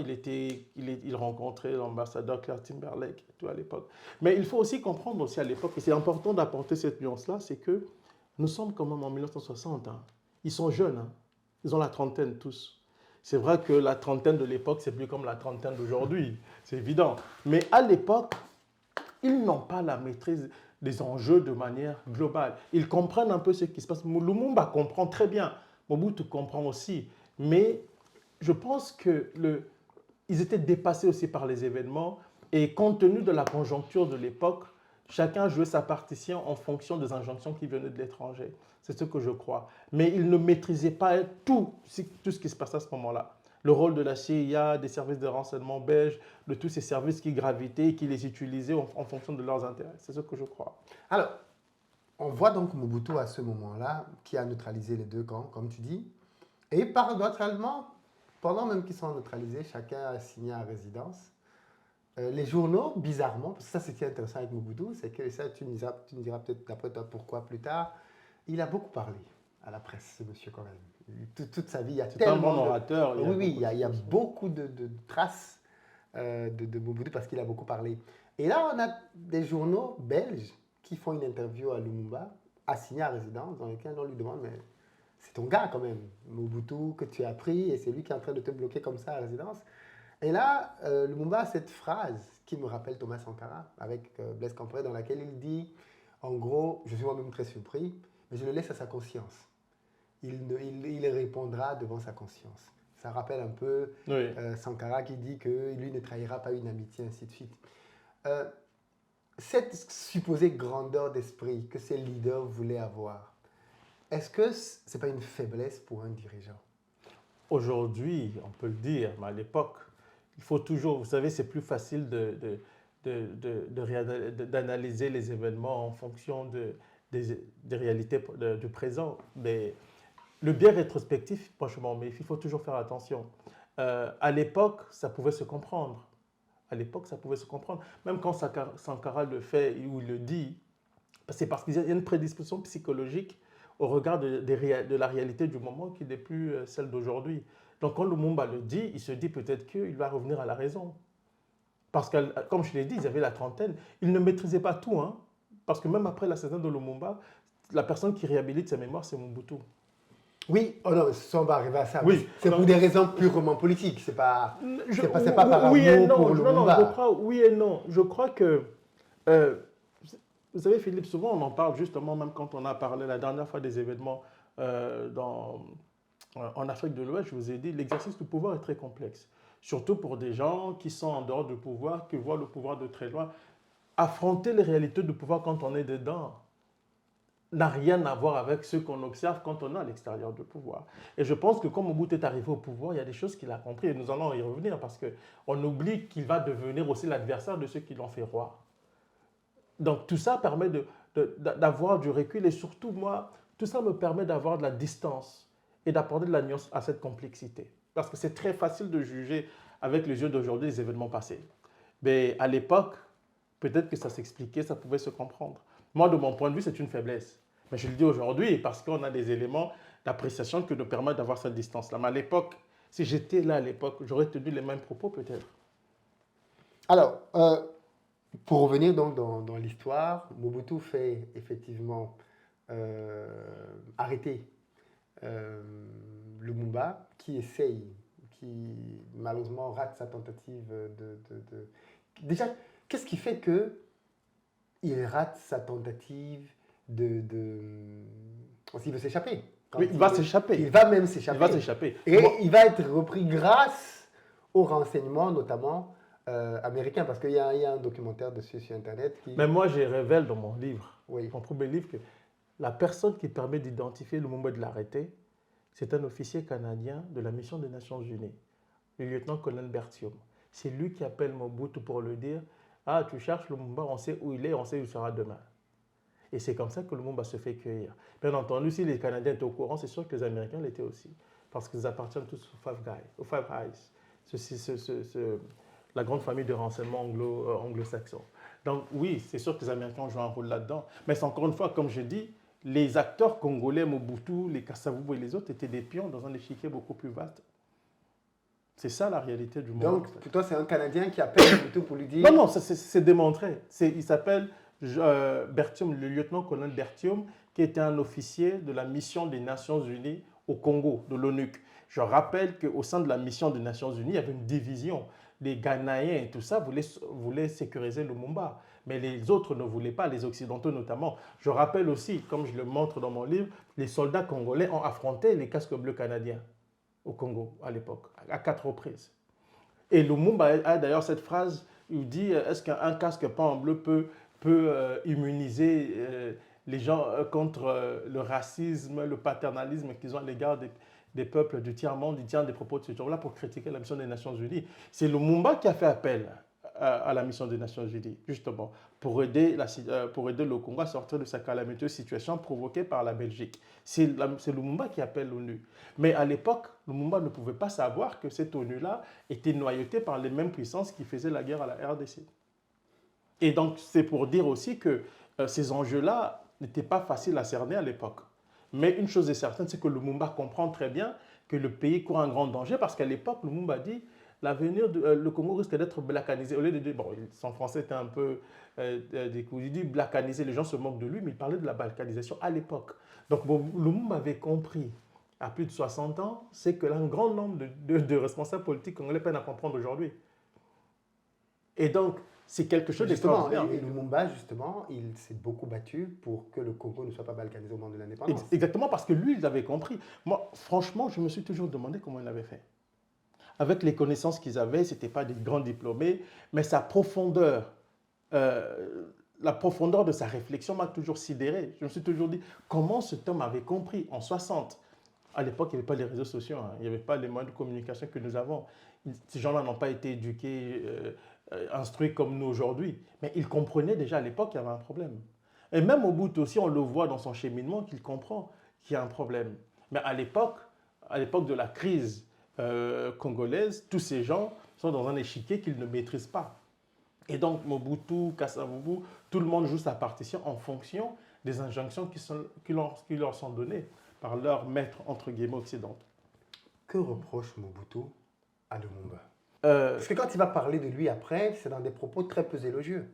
S2: il rencontrait l'ambassadeur Claire Timberlake tout à l'époque. Mais il faut aussi comprendre aussi à l'époque, et c'est important d'apporter cette nuance-là, c'est que nous sommes quand même en 1960. Hein. Ils sont jeunes, hein. Ils ont la trentaine tous. C'est vrai que la trentaine de l'époque, c'est plus comme la trentaine d'aujourd'hui, c'est évident. Mais à l'époque, ils n'ont pas la maîtrise des enjeux de manière globale. Ils comprennent un peu ce qui se passe. Lumumba comprend très bien, Mobutu comprend aussi, mais je pense qu'ils étaient dépassés aussi par les événements et compte tenu de la conjoncture de l'époque, chacun jouait sa partition en fonction des injonctions qui venaient de l'étranger. C'est ce que je crois. Mais ils ne maîtrisaient pas tout ce qui se passait à ce moment-là. Le rôle de la CIA, des services de renseignement belges, de tous ces services qui gravitaient et qui les utilisaient en fonction de leurs intérêts. C'est ce que je crois.
S1: Alors, on voit donc Mobutu à ce moment-là, qui a neutralisé les deux camps, comme tu dis. Et paradoxalement, pendant même qu'ils sont neutralisés, chacun a signé à résidence. Les journaux, bizarrement, parce que ça c'était intéressant avec Mobutu, c'est que ça tu me diras peut-être d'après toi pourquoi plus tard, il a beaucoup parlé à la presse, ce monsieur quand même. Toute sa vie, il y a
S2: C'est un bon
S1: tellement de...
S2: orateur, il y a
S1: Oui, oui,
S2: beaucoup de
S1: il y a
S2: choses.
S1: beaucoup de traces de Mobutu parce qu'il a beaucoup parlé. Et là, on a des journaux belges qui font une interview à Lumumba, assigné à résidence, dans lequel on lui demande, mais c'est ton gars quand même, Mobutu, que tu as pris, et c'est lui qui est en train de te bloquer comme ça à résidence. Et là, Lumumba a cette phrase qui me rappelle Thomas Sankara avec Blaise Compaoré, dans laquelle il dit, en gros, je suis moi-même très surpris, mais je le laisse à sa conscience. Il répondra devant sa conscience. Ça rappelle un peu
S2: Oui.
S1: Sankara qui dit que lui ne trahira pas une amitié, ainsi de suite. Euh, cette supposée grandeur d'esprit que ces leaders voulaient avoir, est-ce que ce n'est pas une faiblesse pour un dirigeant?
S2: Aujourd'hui, on peut le dire, mais à l'époque, il faut toujours, vous savez, c'est plus facile d'analyser les événements en fonction des réalités du présent. Mais le bien rétrospectif, franchement, mais il faut toujours faire attention. À l'époque, ça pouvait se comprendre. À l'époque, ça pouvait se comprendre. Même quand Sankara le fait ou il le dit, c'est parce qu'il y a une prédisposition psychologique au regard de la réalité du moment qui n'est plus celle d'aujourd'hui. Donc quand Lumumba le dit, il se dit peut-être qu'il va revenir à la raison. Parce que, comme je l'ai dit, ils avaient la trentaine. Ils ne maîtrisaient pas tout. Hein, parce que même après l'assassinat de Lumumba, la personne qui réhabilite sa mémoire, c'est Mobutu.
S1: Oui, oh non, ça on va arriver à ça.
S2: Oui,
S1: C'est pour des raisons purement politiques. C'est pas par
S2: oui et
S1: amour
S2: non.
S1: pour
S2: Non, non, je
S1: Lumumba.
S2: crois, oui et non. Je crois que euh, vous savez, Philippe, souvent on en parle justement, même quand on a parlé la dernière fois des événements en Afrique de l'Ouest, je vous ai dit, l'exercice du pouvoir est très complexe. Surtout pour des gens qui sont en dehors du pouvoir, qui voient le pouvoir de très loin. Affronter les réalités du pouvoir quand on est dedans n'a rien à voir avec ce qu'on observe quand on est à l'extérieur du pouvoir. Et je pense que comme Mobutu est arrivé au pouvoir, il y a des choses qu'il a compris et nous allons y revenir parce qu'on oublie qu'il va devenir aussi l'adversaire de ceux qui l'ont fait roi. Donc tout ça permet d'avoir du recul et surtout moi, tout ça me permet d'avoir de la distance et d'apporter de la nuance à cette complexité. Parce que c'est très facile de juger avec les yeux d'aujourd'hui les événements passés. Mais à l'époque, peut-être que ça s'expliquait, ça pouvait se comprendre. Moi, de mon point de vue, c'est une faiblesse. Mais je le dis aujourd'hui parce qu'on a des éléments d'appréciation qui nous permettent d'avoir cette distance-là. Mais à l'époque, si j'étais là à l'époque, j'aurais tenu les mêmes propos peut-être.
S1: Alors, pour revenir donc dans l'histoire, Mobutu fait effectivement euh, arrêter euh, Lumumba, qui essaye, qui malheureusement rate sa tentative de... Déjà, qu'est-ce qui fait que il rate sa tentative parce qu'il veut s'échapper.
S2: Oui, il va s'échapper.
S1: Il va même
S2: Il va
S1: s'échapper.
S2: s'échapper.
S1: Et
S2: Moi,
S1: il va être repris grâce aux renseignements, notamment américains, parce qu'il y a un documentaire dessus sur Internet qui...
S2: mais moi, je révèle dans mon livre,
S1: Oui.
S2: mon premier livre, que la personne qui permet d'identifier le moment de l'arrêter, c'est un officier canadien de la mission des Nations Unies, le lieutenant-colonel Berthiaume. C'est lui qui appelle Mobutu pour lui dire « Ah, tu cherches Lumumba, on sait où il est, on sait où il sera demain. » Et c'est comme ça que Lumumba se fait cueillir. Bien entendu, si les Canadiens étaient au courant, c'est sûr que les Américains l'étaient aussi. Parce qu'ils appartiennent tous aux Five Eyes, la grande famille de renseignement anglo-saxon. Donc oui, c'est sûr que les Américains ont joué un rôle là-dedans. Mais c'est encore une fois, comme je dis, les acteurs congolais, Mobutu, les Kasavubu et les autres étaient des pions dans un échiquier beaucoup plus vaste. C'est ça la réalité du moment.
S1: Donc, pour toi, c'est un Canadien qui appelle Mobutu pour lui dire...
S2: Non, non, c'est démontré. Il s'appelle Berthiaume, le lieutenant-colonel Berthiaume, qui était un officier de la mission des Nations Unies au Congo, de l'ONU. Je rappelle qu'au sein de la mission des Nations Unies, il y avait une division. Les Ghanéens et tout ça voulaient sécuriser Lumumba. Mais les autres ne voulaient pas, les Occidentaux notamment. Je rappelle aussi, comme je le montre dans mon livre, les soldats congolais ont affronté les casques bleus canadiens au Congo à l'époque, à 4 reprises. Et Lumumba a d'ailleurs cette phrase, il dit, est-ce qu'un casque peint en bleu peut immuniser les gens contre le racisme, le paternalisme qu'ils ont à l'égard des peuples du tiers-monde. Il tient des propos de ce genre-là pour critiquer la mission des Nations Unies. C'est Lumumba qui a fait appel à la mission des Nations Unies, justement, pour aider le Congo à sortir de sa calamiteuse situation provoquée par la Belgique. C'est Lumumba qui appelle l'ONU. Mais à l'époque, Lumumba ne pouvait pas savoir que cette ONU-là était noyautée par les mêmes puissances qui faisaient la guerre à la RDC. Et donc, c'est pour dire aussi que ces enjeux-là n'étaient pas faciles à cerner à l'époque. Mais une chose est certaine, c'est que Lumumba comprend très bien que le pays court un grand danger parce qu'à l'époque, Lumumba dit l'avenir le Congo risque d'être blackanisé. Au lieu de dire, bon, son français était un peu décousu, il dit blackanisé, les gens se moquent de lui, mais il parlait de la balkanisation à l'époque. Donc bon, Lumumba avait compris à plus de 60 ans, c'est que un grand nombre de responsables politiques congolais peinent à comprendre aujourd'hui. Et donc, c'est quelque chose
S1: Justement,
S2: d'extraordinaire.
S1: et Lumumba, justement, il s'est beaucoup battu pour que le Congo ne soit pas balkanisé au moment de l'indépendance.
S2: Exactement, parce que lui, il avait compris. Moi, franchement, je me suis toujours demandé comment il avait fait. Avec les connaissances qu'ils avaient, ce n'étaient pas des grands diplômés, mais sa profondeur, la profondeur de sa réflexion m'a toujours sidéré. Je me suis toujours dit, comment cet homme avait compris en 60. À l'époque, il n'y avait pas les réseaux sociaux, hein, il n'y avait pas les moyens de communication que nous avons. Ces gens-là n'ont pas été éduqués, instruits comme nous aujourd'hui. Mais ils comprenaient déjà à l'époque qu'il y avait un problème. Et même au bout aussi, on le voit dans son cheminement qu'il comprend qu'il y a un problème. Mais à l'époque de la crise congolaise, tous ces gens sont dans un échiquier qu'ils ne maîtrisent pas. Et donc Mobutu, Kasavubu, tout le monde joue sa partition en fonction des injonctions qui leur sont données par leurs maîtres, entre guillemets, occidentaux.
S1: Que reproche Mobutu à Lumumba?
S2: Euh,
S1: Parce que quand il va parler de lui après, c'est dans des propos très peu élogieux.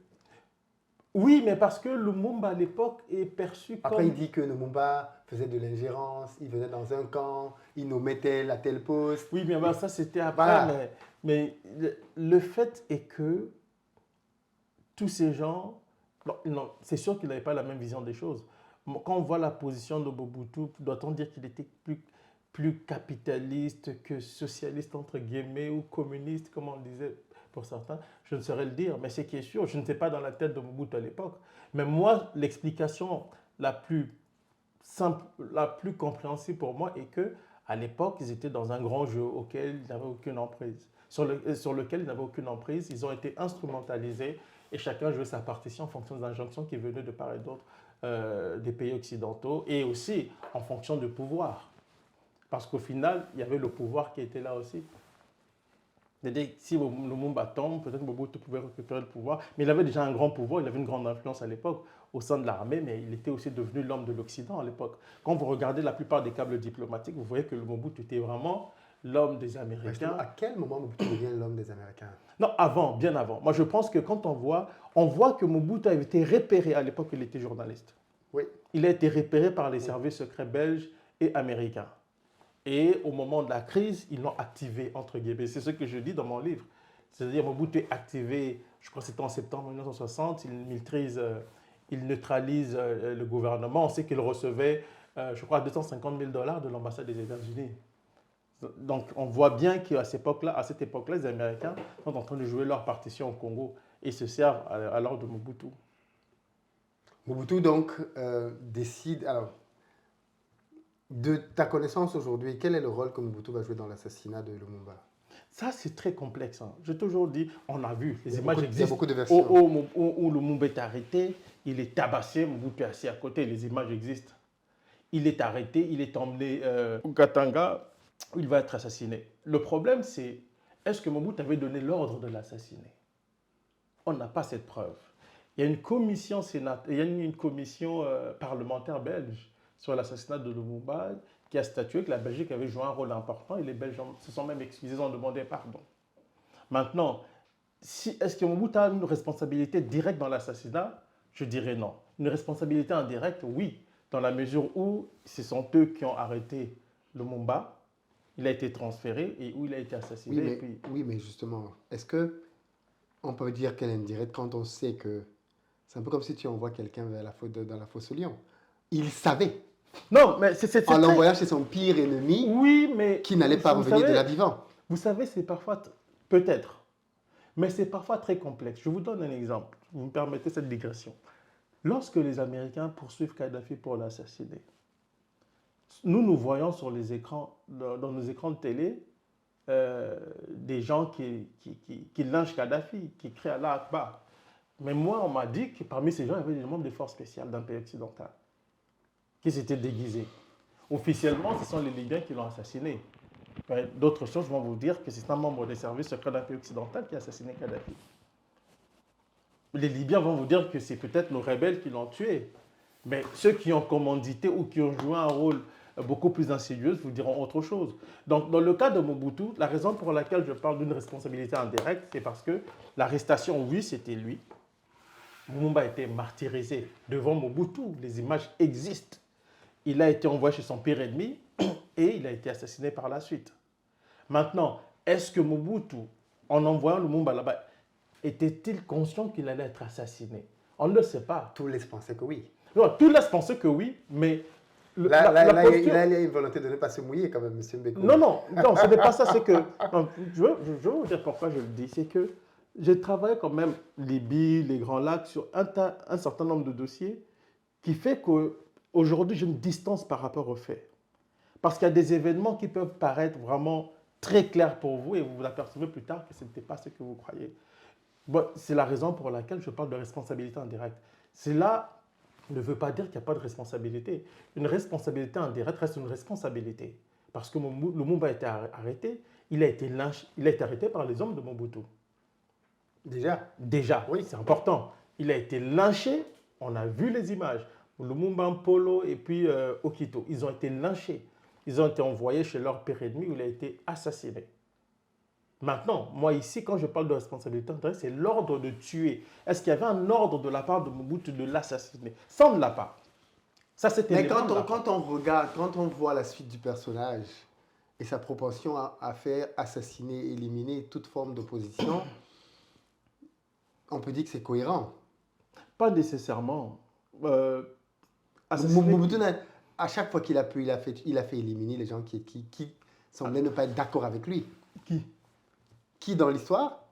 S2: oui, mais parce que Lumumba à l'époque est perçu
S1: Après,
S2: comme...
S1: il dit que Lumumba faisait de l'ingérence, il venait dans un camp, il nous mettait à tel poste.
S2: Oui, mais ben, ça c'était après,
S1: Voilà.
S2: mais le fait est que tous ces gens, non, c'est sûr qu'ils n'avaient pas la même vision des choses. Quand on voit la position de Mobutu, doit-on dire qu'il était plus capitaliste que socialiste, entre guillemets, ou communiste, comme on le disait pour certains? Je ne saurais le dire, mais ce qui est sûr, je n'étais pas dans la tête de Mobutu à l'époque. Mais moi, l'explication la plus simple, la plus compréhensible pour moi est que à l'époque, ils étaient dans un grand jeu auquel ils n'avaient aucune emprise, sur lequel ils n'avaient aucune emprise. Ils ont été instrumentalisés et chacun jouait sa partition en fonction des injonctions qui venaient de part et d'autre des pays occidentaux et aussi en fonction du pouvoir. Parce qu'au final, il y avait le pouvoir qui était là aussi. C'est-à-dire, si Lumumba tombe, peut-être Mobutu pouvait récupérer le pouvoir, mais il avait déjà un grand pouvoir, il avait une grande influence à l'époque au sein de l'armée, mais il était aussi devenu l'homme de l'Occident à l'époque. Quand vous regardez la plupart des câbles diplomatiques, vous voyez que le Mobutu était vraiment l'homme des Américains.
S1: À quel moment Mobutu devient l'homme des Américains?
S2: Non, avant, bien avant. Moi, je pense que quand on voit que Mobutu a été repéré à l'époque où il était journaliste.
S1: Oui.
S2: Il a été repéré par les services secrets belges et américains. Et au moment de la crise, ils l'ont activé, entre guillemets. C'est ce que je dis dans mon livre. C'est-à-dire, Mobutu est activé, je crois que c'était en septembre 1960, il neutralise le gouvernement. On sait qu'il recevait, je crois, 250 000 $ de l'ambassade des États-Unis. Donc, on voit bien qu'à cette époque-là, les Américains sont en train de jouer leur partition au Congo et se servent alors de Mobutu.
S1: Mobutu, donc, décide. Alors, de ta connaissance aujourd'hui, quel est le rôle que Mobutu va jouer dans l'assassinat de Lumumba?
S2: Ça, c'est très complexe. Hein. J'ai toujours dit, on a vu, les images
S1: Il y a
S2: existent.
S1: beaucoup de versions.
S2: Où Lumumba est arrêté, il est tabassé, Mobutu est assis à côté, les images existent. Il est arrêté, il est emmené au Katanga, où il va être assassiné. Le problème, c'est, est-ce que Mobutu avait donné l'ordre de l'assassiner? On n'a pas cette preuve. Il y a une commission, parlementaire belge sur l'assassinat de Lumumba qui a statué que la Belgique avait joué un rôle important et les Belges se sont même excusés, ils ont demandé pardon. Maintenant, est-ce que Mobutu a une responsabilité directe dans l'assassinat? Je dirais non. Une responsabilité indirecte, oui, dans la mesure où ce sont eux qui ont arrêté Lumumba, il a été transféré et où il a été assassiné.
S1: Oui, mais justement, est-ce que on peut dire qu'elle est indirecte quand on sait que c'est un peu comme si tu envoies quelqu'un dans la fosse au lion. Il savait,
S2: Non, mais c'est
S1: en l'envoyant chez son pire ennemi,
S2: oui, mais
S1: qui n'allait pas revenir de là vivant.
S2: Vous savez, c'est parfois, peut-être, mais c'est parfois très complexe. Je vous donne un exemple. Vous me permettez cette digression. Lorsque les Américains poursuivent Kadhafi pour l'assassiner, nous voyons sur les écrans, dans nos écrans de télé, des gens qui lynchent Kadhafi, qui crient Allah Akbar. Mais moi, on m'a dit que parmi ces gens, il y avait des membres des forces spéciales d'un pays occidental qui s'étaient déguisés. Officiellement, ce sont les Libyens qui l'ont assassiné. D'autres sources vont vous dire que c'est un membre des services secrets d'un pays occidental qui a assassiné Kadhafi. Les Libyens vont vous dire que c'est peut-être nos rebelles qui l'ont tué. Mais ceux qui ont commandité ou qui ont joué un rôle beaucoup plus insidieux vous diront autre chose. Donc, dans le cas de Mobutu, la raison pour laquelle je parle d'une responsabilité indirecte, c'est parce que l'arrestation, oui, c'était lui. Lumumba a été martyrisé devant Mobutu. Les images existent. Il a été envoyé chez son pire ennemi et il a été assassiné par la suite. Maintenant, est-ce que Mobutu, en envoyant Lumumba là-bas, était-il conscient qu'il allait être assassiné? On ne le sait pas.
S1: Tout laisse penser que oui.
S2: Non, tout laisse penser que oui, mais...
S1: Là, il a une volonté de ne pas se mouiller quand même, M. Mbeko.
S2: Non, ce n'est pas ça. C'est que... Non, je veux vous dire pourquoi je le dis. C'est que j'ai travaillé quand même Libye, les Grands Lacs, sur un certain nombre de dossiers qui fait qu'aujourd'hui, j'ai une distance par rapport aux faits. Parce qu'il y a des événements qui peuvent paraître vraiment très clairs pour vous et vous vous apercevez plus tard que ce n'était pas ce que vous croyez. Bon, c'est la raison pour laquelle je parle de responsabilité indirecte. Cela ne veut pas dire qu'il n'y a pas de responsabilité. Une responsabilité indirecte reste une responsabilité. Parce que Lumumba a été arrêté, il a été arrêté par les hommes de Mobutu. Déjà, oui, c'est important. Il a été lynché, on a vu les images. Lumumba, Polo et puis Okito, ils ont été lynchés. Ils ont été envoyés chez leur père ennemi où il a été assassiné. Maintenant, moi ici, quand je parle de responsabilité indirecte, c'est l'ordre de tuer. Est-ce qu'il y avait un ordre de la part de Mobutu de l'assassiner? Ça, on ne l'a pas. Ça, c'était.
S1: Mais quand on regarde, quand on voit la suite du personnage et sa propension à faire assassiner, éliminer toute forme d'opposition, on peut dire que c'est cohérent.
S2: Pas nécessairement.
S1: Mobutu, à chaque fois qu'il a pu, il a fait éliminer les gens qui semblaient ne pas être d'accord avec lui. Qui dans l'histoire?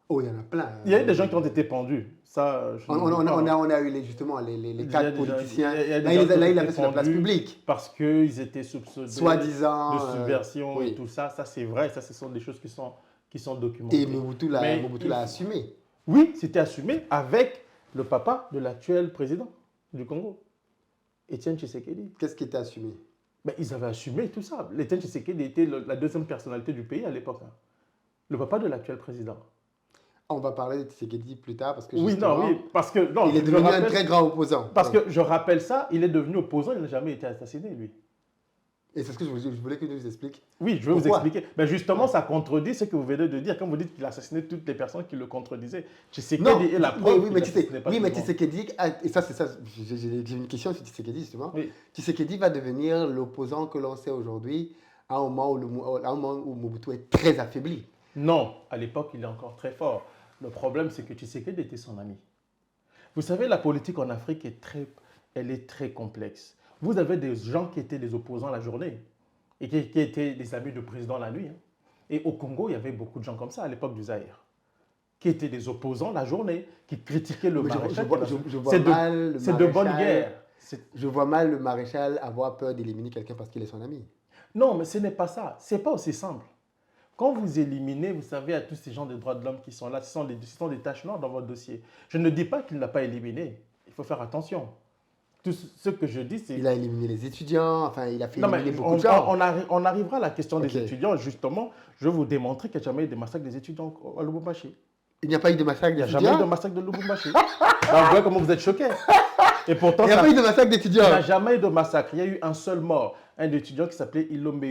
S1: Oh, il y en a plein.
S2: Il y a eu des gens qui ont été pendus. Ça,
S1: on a eu justement les quatre politiciens. Là, il a fait sur la place publique.
S2: Parce qu'ils étaient soupçonnés
S1: soi-disant
S2: de subversion
S1: oui.
S2: Et tout ça. Ça, c'est vrai. Ça, ce sont des choses qui sont documentées.
S1: Et Mobutu l'a assumé.
S2: Oui, c'était assumé avec le papa de l'actuel président du Congo, Étienne Tshisekedi.
S1: Qu'est-ce qui était assumé?
S2: Ils avaient assumé tout ça. Étienne Tshisekedi était la deuxième personnalité du pays à l'époque. Le papa de l'actuel président.
S1: On va parler de Tshisekedi plus tard parce que
S2: parce que
S1: il est devenu un très grand opposant.
S2: Parce que je rappelle ça, il est devenu opposant, il n'a jamais été assassiné lui.
S1: Et c'est ce que je voulais que tu nous expliques.
S2: Oui, je vais vous expliquer. Mais justement, ça contredit ce que vous venez de dire quand vous dites qu'il a assassiné toutes les personnes qui le contredisaient. Tshisekedi est la preuve.
S1: Mais Tshisekedi, et ça c'est ça, j'ai une question sur Tshisekedi justement.
S2: Oui.
S1: Tshisekedi va devenir l'opposant que l'on sait aujourd'hui à un moment où Mobutu est très affaibli.
S2: Non, à l'époque, il est encore très fort. Le problème, c'est que Tshisekedi était son ami. Vous savez, la politique en Afrique elle est très complexe. Vous avez des gens qui étaient des opposants la journée et qui étaient des amis du président la nuit. Et au Congo, il y avait beaucoup de gens comme ça à l'époque du Zaïre, qui étaient des opposants la journée, qui critiquaient le maréchal. C'est de bonne guerre.
S1: Je vois mal le maréchal avoir peur d'éliminer quelqu'un parce qu'il est son ami.
S2: Non, mais ce n'est pas ça. Ce n'est pas aussi simple. Quand vous éliminez, vous savez, à tous ces gens des droits de l'homme qui sont là, ce sont des taches noires dans votre dossier. Je ne dis pas qu'il n'a pas éliminé. Il faut faire attention. Tout ce que je dis, c'est...
S1: Il a éliminé les étudiants, enfin, il a fait éliminer beaucoup de gens.
S2: On arrivera à la question des étudiants. Justement, je vais vous démontrer qu'il n'y a jamais eu de massacre des étudiants à Lubumbashi.
S1: Il n'y a pas eu de massacre d'étudiants?
S2: Il n'y a jamais eu de massacre de Lubumbashi. Vous voyez comment vous êtes choqués. Et pourtant,
S1: il n'y a pas eu de massacre d'étudiants?
S2: Il n'y a jamais eu de massacre. Il y a eu un seul mort, un étudiant qui s'appelait Ilombe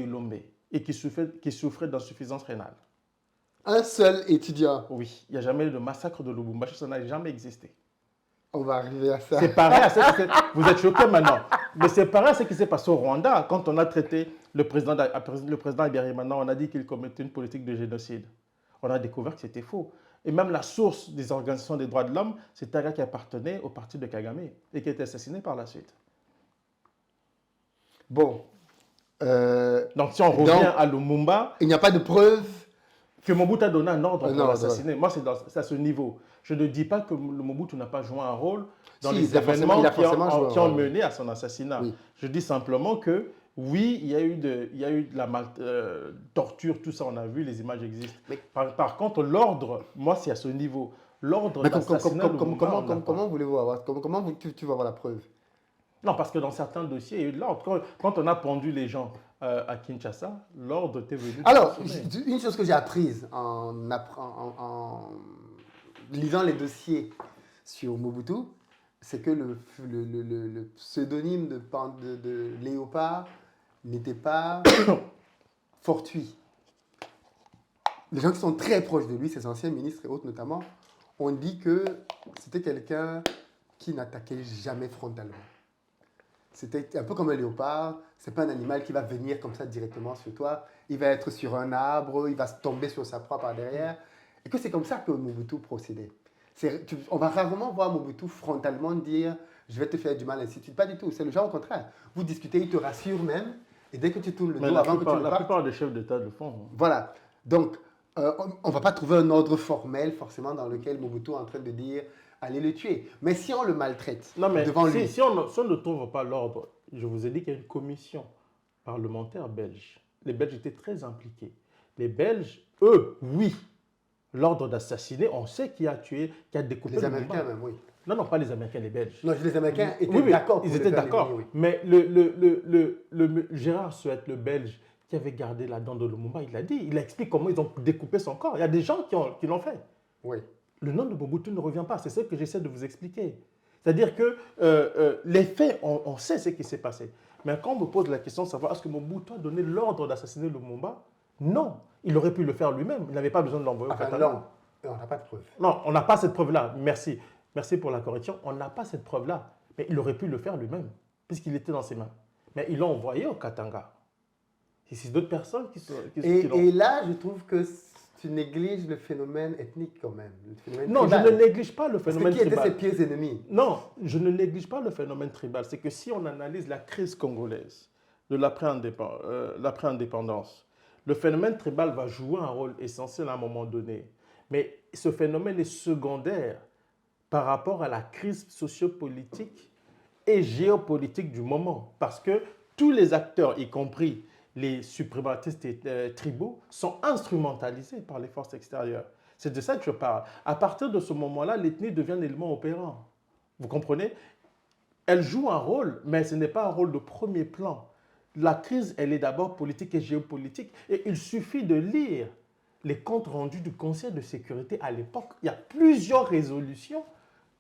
S2: et qui souffrait d'insuffisance rénale.
S1: Un seul étudiant?
S2: Oui, il n'y a jamais eu de massacre de Lubumbashi, ça n'a jamais existé.
S1: On va arriver à ça.
S2: C'est pareil à ce qui vous êtes choqués maintenant. Mais c'est pareil à ce qui s'est passé au Rwanda. Quand on a traité le président Habyarimana, on a dit qu'il commettait une politique de génocide. On a découvert que c'était faux. Et même la source des organisations des droits de l'homme, c'est un gars qui appartenait au parti de Kagame et qui a été assassiné par la suite.
S1: Bon.
S2: Donc si on revient à Lumumba...
S1: Il n'y a pas de preuve
S2: que Mobutu a donné un ordre pour l'assassiner. Moi, c'est à ce niveau. Je ne dis pas que le Mobutu n'a pas joué un rôle dans les événements qui ont mené à son assassinat. Oui. Je dis simplement que Oui, il y a eu de la torture, tout ça, on a vu, les images existent.
S1: Mais,
S2: Par contre, l'ordre, moi, c'est à ce niveau. L'ordre d'assassinat Lumumba, on n'a pas.
S1: comment voulez-vous avoir, tu vas avoir la preuve?
S2: Non, parce que dans certains dossiers, il y a eu de l'ordre. Quand on a pendu les gens à Kinshasa, l'ordre était venu
S1: Alors,
S2: fonctionner.
S1: une chose que j'ai apprise en lisant les dossiers sur Mobutu, c'est que le pseudonyme de Léopard n'était pas fortuit. Les gens qui sont très proches de lui, ses anciens ministres et autres notamment, ont dit que c'était quelqu'un qui n'attaquait jamais frontalement. C'était un peu comme un léopard, c'est pas un animal qui va venir comme ça directement sur toi, il va être sur un arbre, il va se tomber sur sa proie par derrière, et que c'est comme ça que Mobutu procédait. On va rarement voir Mobutu frontalement dire « je vais te faire du mal », ainsi de suite. Pas du tout, c'est le genre au contraire. Vous discutez, il te rassure même, et dès que tu tournes le
S2: Mais
S1: dos avant que tu le
S2: la
S1: partes,
S2: plupart des chefs d'État le font.
S1: voilà. Donc, on ne va pas trouver un ordre formel forcément dans lequel Mobutu est en train de dire allez le tuer. Mais si on le maltraite
S2: Non, mais
S1: devant lui,
S2: si on ne trouve pas l'ordre, je vous ai dit qu'il y a une commission parlementaire belge. Les Belges étaient très impliqués. Les Belges, eux, oui, l'ordre d'assassiner, on sait qui a tué, qui a découpé
S1: les
S2: le
S1: Américains
S2: Lumumba.
S1: même, oui.
S2: Non, non, pas les Américains, les Belges.
S1: Non, les Américains étaient
S2: Oui, oui,
S1: d'accord pour
S2: ils
S1: le
S2: étaient
S1: faire
S2: d'accord.
S1: éliminer, oui.
S2: Mais Gérard Suette, le Belge, qui avait gardé la dent de Lumumba, il l'a dit. Il a expliqué comment ils ont découpé son corps. Il y a des gens qui l'ont fait.
S1: Oui.
S2: Le nom de Mobutu ne revient pas. C'est ce que j'essaie de vous expliquer. C'est-à-dire que les faits, on sait ce qui s'est passé. Mais quand on me pose la question de savoir est-ce que Mobutu a donné l'ordre d'assassiner Lumumba, non. Il aurait pu le faire lui-même. Il n'avait pas besoin de l'envoyer au
S1: Enfin,
S2: Katanga.
S1: non, on n'a pas de preuve.
S2: Non, on n'a pas cette preuve-là. Merci. Merci pour la correction. On n'a pas cette preuve-là. Mais il aurait pu le faire lui-même, puisqu'il était dans ses mains. Mais ils l'ont envoyé au Katanga. Et c'est d'autres personnes qui l'ont.
S1: Et là, je trouve que tu négliges le phénomène ethnique quand même. Le phénomène
S2: Non,
S1: tribal.
S2: je ne néglige pas le
S1: Parce que
S2: phénomène
S1: qui étaient
S2: tribal.
S1: ses pires ennemis?
S2: Non, je ne néglige pas le phénomène tribal. C'est que si on analyse la crise congolaise de l'après-indépendance, le phénomène tribal va jouer un rôle essentiel à un moment donné. Mais ce phénomène est secondaire par rapport à la crise sociopolitique et géopolitique du moment. Parce que tous les acteurs, y compris les suprématistes tribaux, sont instrumentalisés par les forces extérieures. C'est de ça que je parle. À partir de ce moment-là, l'ethnie devient un élément opérant. Vous comprenez? Elle joue un rôle, mais ce n'est pas un rôle de premier plan. La crise, elle est d'abord politique et géopolitique. Et il suffit de lire les comptes rendus du Conseil de sécurité à l'époque. Il y a plusieurs résolutions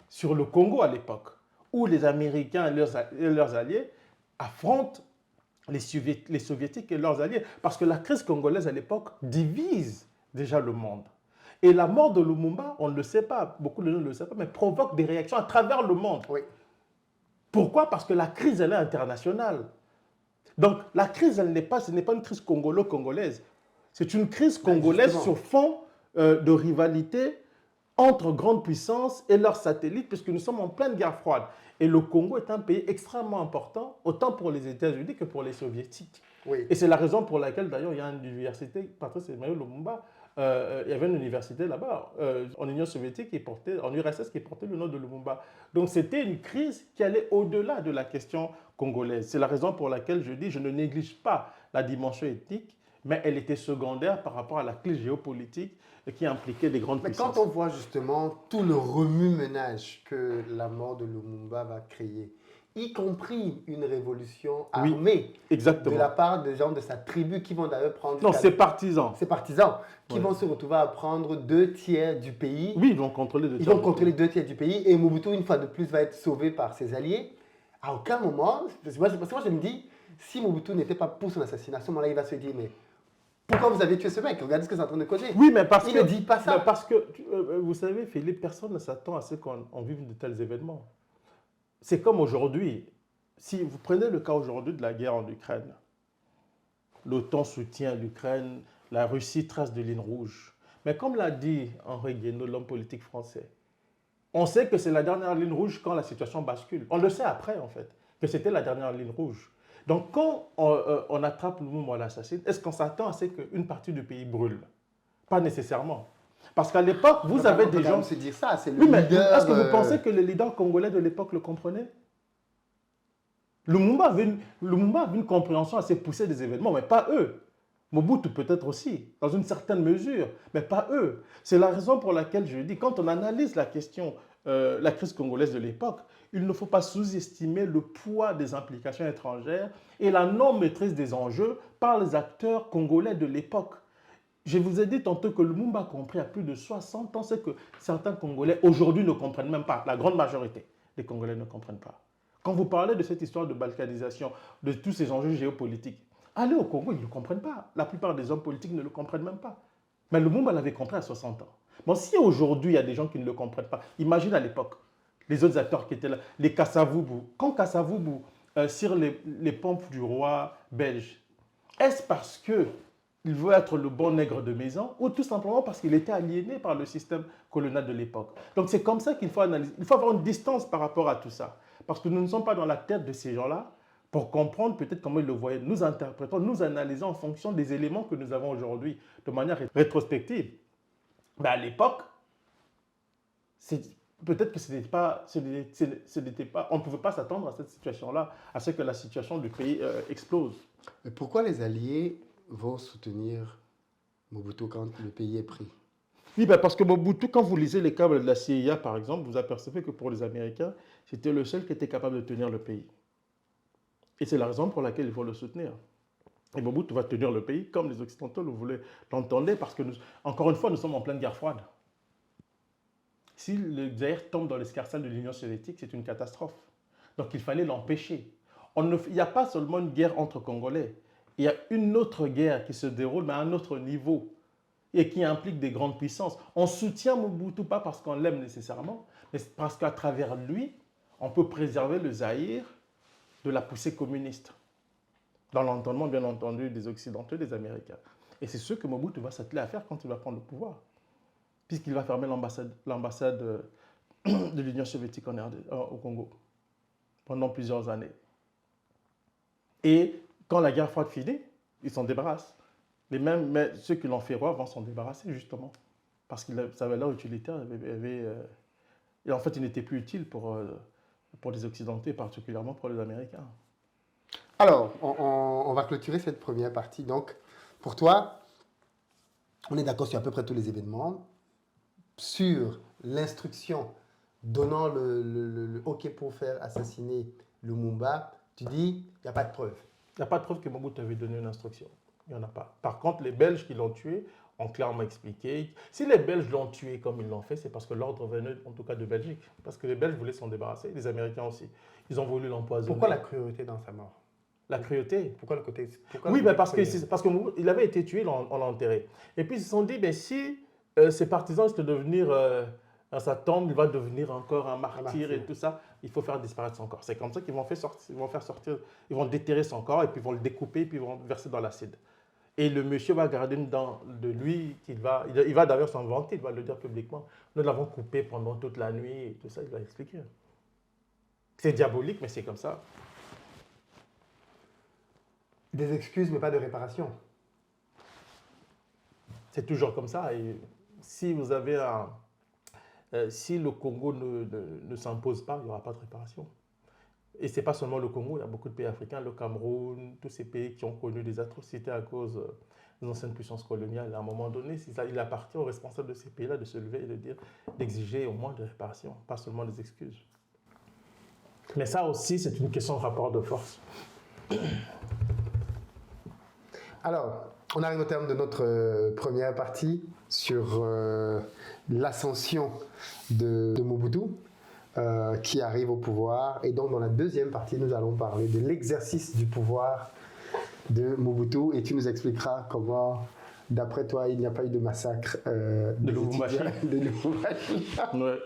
S2: sur le Congo à l'époque, où les Américains et leurs alliés affrontent les Soviétiques et leurs alliés. Parce que la crise congolaise à l'époque divise déjà le monde. Et la mort de Lumumba, on ne le sait pas, beaucoup de gens ne le savent pas, mais provoque des réactions à travers le monde.
S1: Oui.
S2: Pourquoi? Parce que la crise, elle est internationale. Donc, la crise, ce n'est pas une crise congolaise. C'est une crise congolaise sur fond de rivalité entre grandes puissances et leurs satellites, puisque nous sommes en pleine guerre froide. Et le Congo est un pays extrêmement important, autant pour les États-Unis que pour les Soviétiques.
S1: Oui.
S2: Et c'est la raison pour laquelle, d'ailleurs, il y a une université, Patrice Emery Lumumba, il y avait une université là-bas, en Union soviétique, en URSS, qui portait le nom de Lumumba. Donc c'était une crise qui allait au-delà de la question congolaise. C'est la raison pour laquelle je dis, je ne néglige pas la dimension ethnique, mais elle était secondaire par rapport à la crise géopolitique qui impliquait des grandes puissances.
S1: Mais quand on voit justement tout le remue-ménage que la mort de Lumumba va créer, y compris une révolution armée
S2: exactement.
S1: de la part des gens de sa tribu qui vont d'ailleurs prendre...
S2: Non, ses partisans.
S1: Ses partisans qui vont se retrouver à prendre 2/3 du pays.
S2: Oui, ils vont contrôler 2/3.
S1: Ils vont contrôler 2/3 du pays et Mobutu, une fois de plus, va être sauvé par ses alliés. À aucun moment, parce que moi je me dis, si Mobutu n'était pas pour son assassinat, à ce moment-là, il va se dire, mais pourquoi vous avez tué ce mec? Regardez ce que c'est en train de causer.
S2: Oui, mais parce
S1: il
S2: que...
S1: ne dit pas ça.
S2: Parce que, vous savez, Philippe, personne ne s'attend à ce qu'on vive de tels événements. C'est comme aujourd'hui. Si vous prenez le cas aujourd'hui de la guerre en Ukraine, l'OTAN soutient l'Ukraine, la Russie trace des lignes rouges. Mais comme l'a dit Henri Guénaud, l'homme politique français, on sait que c'est la dernière ligne rouge quand la situation bascule. On le sait après, en fait, que c'était la dernière ligne rouge. Donc, quand on attrape le mouvement l'assassin, est-ce qu'on s'attend à ce qu'une partie du pays brûle? Pas nécessairement. Parce qu'à l'époque, vous avez des gens...
S1: se dire ça, c'est le
S2: oui, mais
S1: leader...
S2: est-ce que vous pensez que les leaders congolais de l'époque le comprenaient? Lumumba avait une compréhension assez poussée des événements, mais pas eux. Mobutu peut-être aussi, dans une certaine mesure, mais pas eux. C'est la raison pour laquelle je dis, quand on analyse la question, la crise congolaise de l'époque, il ne faut pas sous-estimer le poids des implications étrangères et la non-maîtrise des enjeux par les acteurs congolais de l'époque. Je vous ai dit tantôt que Lumumba a compris à plus de 60 ans, c'est que certains Congolais aujourd'hui ne comprennent même pas. La grande majorité des Congolais ne comprennent pas. Quand vous parlez de cette histoire de balkanisation, de tous ces enjeux géopolitiques, allez au Congo, ils ne le comprennent pas. La plupart des hommes politiques ne le comprennent même pas. Mais Lumumba l'avait compris à 60 ans. Bon, si aujourd'hui il y a des gens qui ne le comprennent pas, imagine à l'époque, les autres acteurs qui étaient là, les Kassavubu. Quand Kassavubu tire les pompes du roi belge, est-ce parce que il veut être le bon nègre de maison ou tout simplement parce qu'il était aliéné par le système colonial de l'époque. Donc c'est comme ça qu'il faut analyser. Il faut avoir une distance par rapport à tout ça. Parce que nous ne sommes pas dans la tête de ces gens-là pour comprendre peut-être comment ils le voyaient. Nous interprétons, nous analysons en fonction des éléments que nous avons aujourd'hui de manière rétrospective. Mais à l'époque, peut-être que ce n'était pas, on ne pouvait pas s'attendre à cette situation-là, à ce que la situation du pays explose.
S1: Mais pourquoi les Alliés vont soutenir Mobutu quand le pays est pris?
S2: Oui, ben parce que Mobutu, quand vous lisez les câbles de la CIA, par exemple, vous apercevez que pour les Américains, c'était le seul qui était capable de tenir le pays. Et c'est la raison pour laquelle il faut le soutenir. Et Mobutu va tenir le pays comme les Occidentaux vous voulez l'entendre, parce que, encore une fois, nous sommes en pleine guerre froide. Si le Zaïre tombe dans l'escarcelle de l'Union soviétique, c'est une catastrophe. Donc il fallait l'empêcher. Il n'y a pas seulement une guerre entre Congolais, il y a une autre guerre qui se déroule, mais à un autre niveau, et qui implique des grandes puissances. On soutient Mobutu pas parce qu'on l'aime nécessairement, mais parce qu'à travers lui, on peut préserver le Zaïre de la poussée communiste, dans l'entendement bien entendu des Occidentaux et des Américains. Et c'est ce que Mobutu va s'atteler à faire quand il va prendre le pouvoir, puisqu'il va fermer l'ambassade de l'Union soviétique au Congo pendant plusieurs années. Et quand la guerre froide finit, ils s'en débarrassent. Mais ceux qui l'ont fait roi vont s'en débarrasser justement, parce que sa valeur utilitaire et en fait, il n'était plus utile pour les Occidentaux et particulièrement pour les Américains.
S1: Alors, on va clôturer cette première partie. Donc, pour toi, on est d'accord sur à peu près tous les événements, sur l'instruction donnant le OK pour faire assassiner Lumumba. Tu dis, il n'y a pas de preuve.
S2: Il n'y a pas de preuve que Mobutu avait donné une instruction. Il n'y en a pas. Par contre, les Belges qui l'ont tué ont clairement expliqué. Si les Belges l'ont tué comme ils l'ont fait, c'est parce que l'ordre venait en tout cas de Belgique. Parce que les Belges voulaient s'en débarrasser, les Américains aussi. Ils ont voulu l'empoisonner.
S1: Pourquoi la cruauté dans sa mort?
S2: La cruauté?
S1: Pourquoi le côté...
S2: Oui, ben parce qu'il avait été tué, on l'a enterré. Et puis ils se sont dit, ben, si ses partisans se devenir dans sa tombe, il va devenir encore un martyr et tout ça, il faut faire disparaître son corps. C'est comme ça qu'ils vont faire sortir, ils vont déterrer son corps et puis ils vont le découper et puis ils vont le verser dans l'acide. Et le monsieur va garder une dent de lui, il va d'ailleurs s'en vanter, il va le dire publiquement. Nous l'avons coupé pendant toute la nuit et tout ça, il va expliquer. C'est diabolique, mais c'est comme ça.
S1: Des excuses, mais pas de réparation.
S2: C'est toujours comme ça. Et si vous avez si le Congo ne s'impose pas, il n'y aura pas de réparation. Et ce n'est pas seulement le Congo, il y a beaucoup de pays africains, le Cameroun, tous ces pays qui ont connu des atrocités à cause des anciennes puissances coloniales. À un moment donné, il appartient aux responsables de ces pays-là de se lever et de dire, d'exiger au moins des réparations, pas seulement des excuses. Mais ça aussi, c'est une question de rapport de force.
S1: Alors, on arrive au terme de notre première partie sur l'ascension de Mobutu. Qui arrive au pouvoir. Et donc, dans la deuxième partie, nous allons parler de l'exercice du pouvoir de Mobutu. Et tu nous expliqueras comment, d'après toi, il n'y a pas eu de massacre
S2: de Lubumbashi.
S1: Ouais.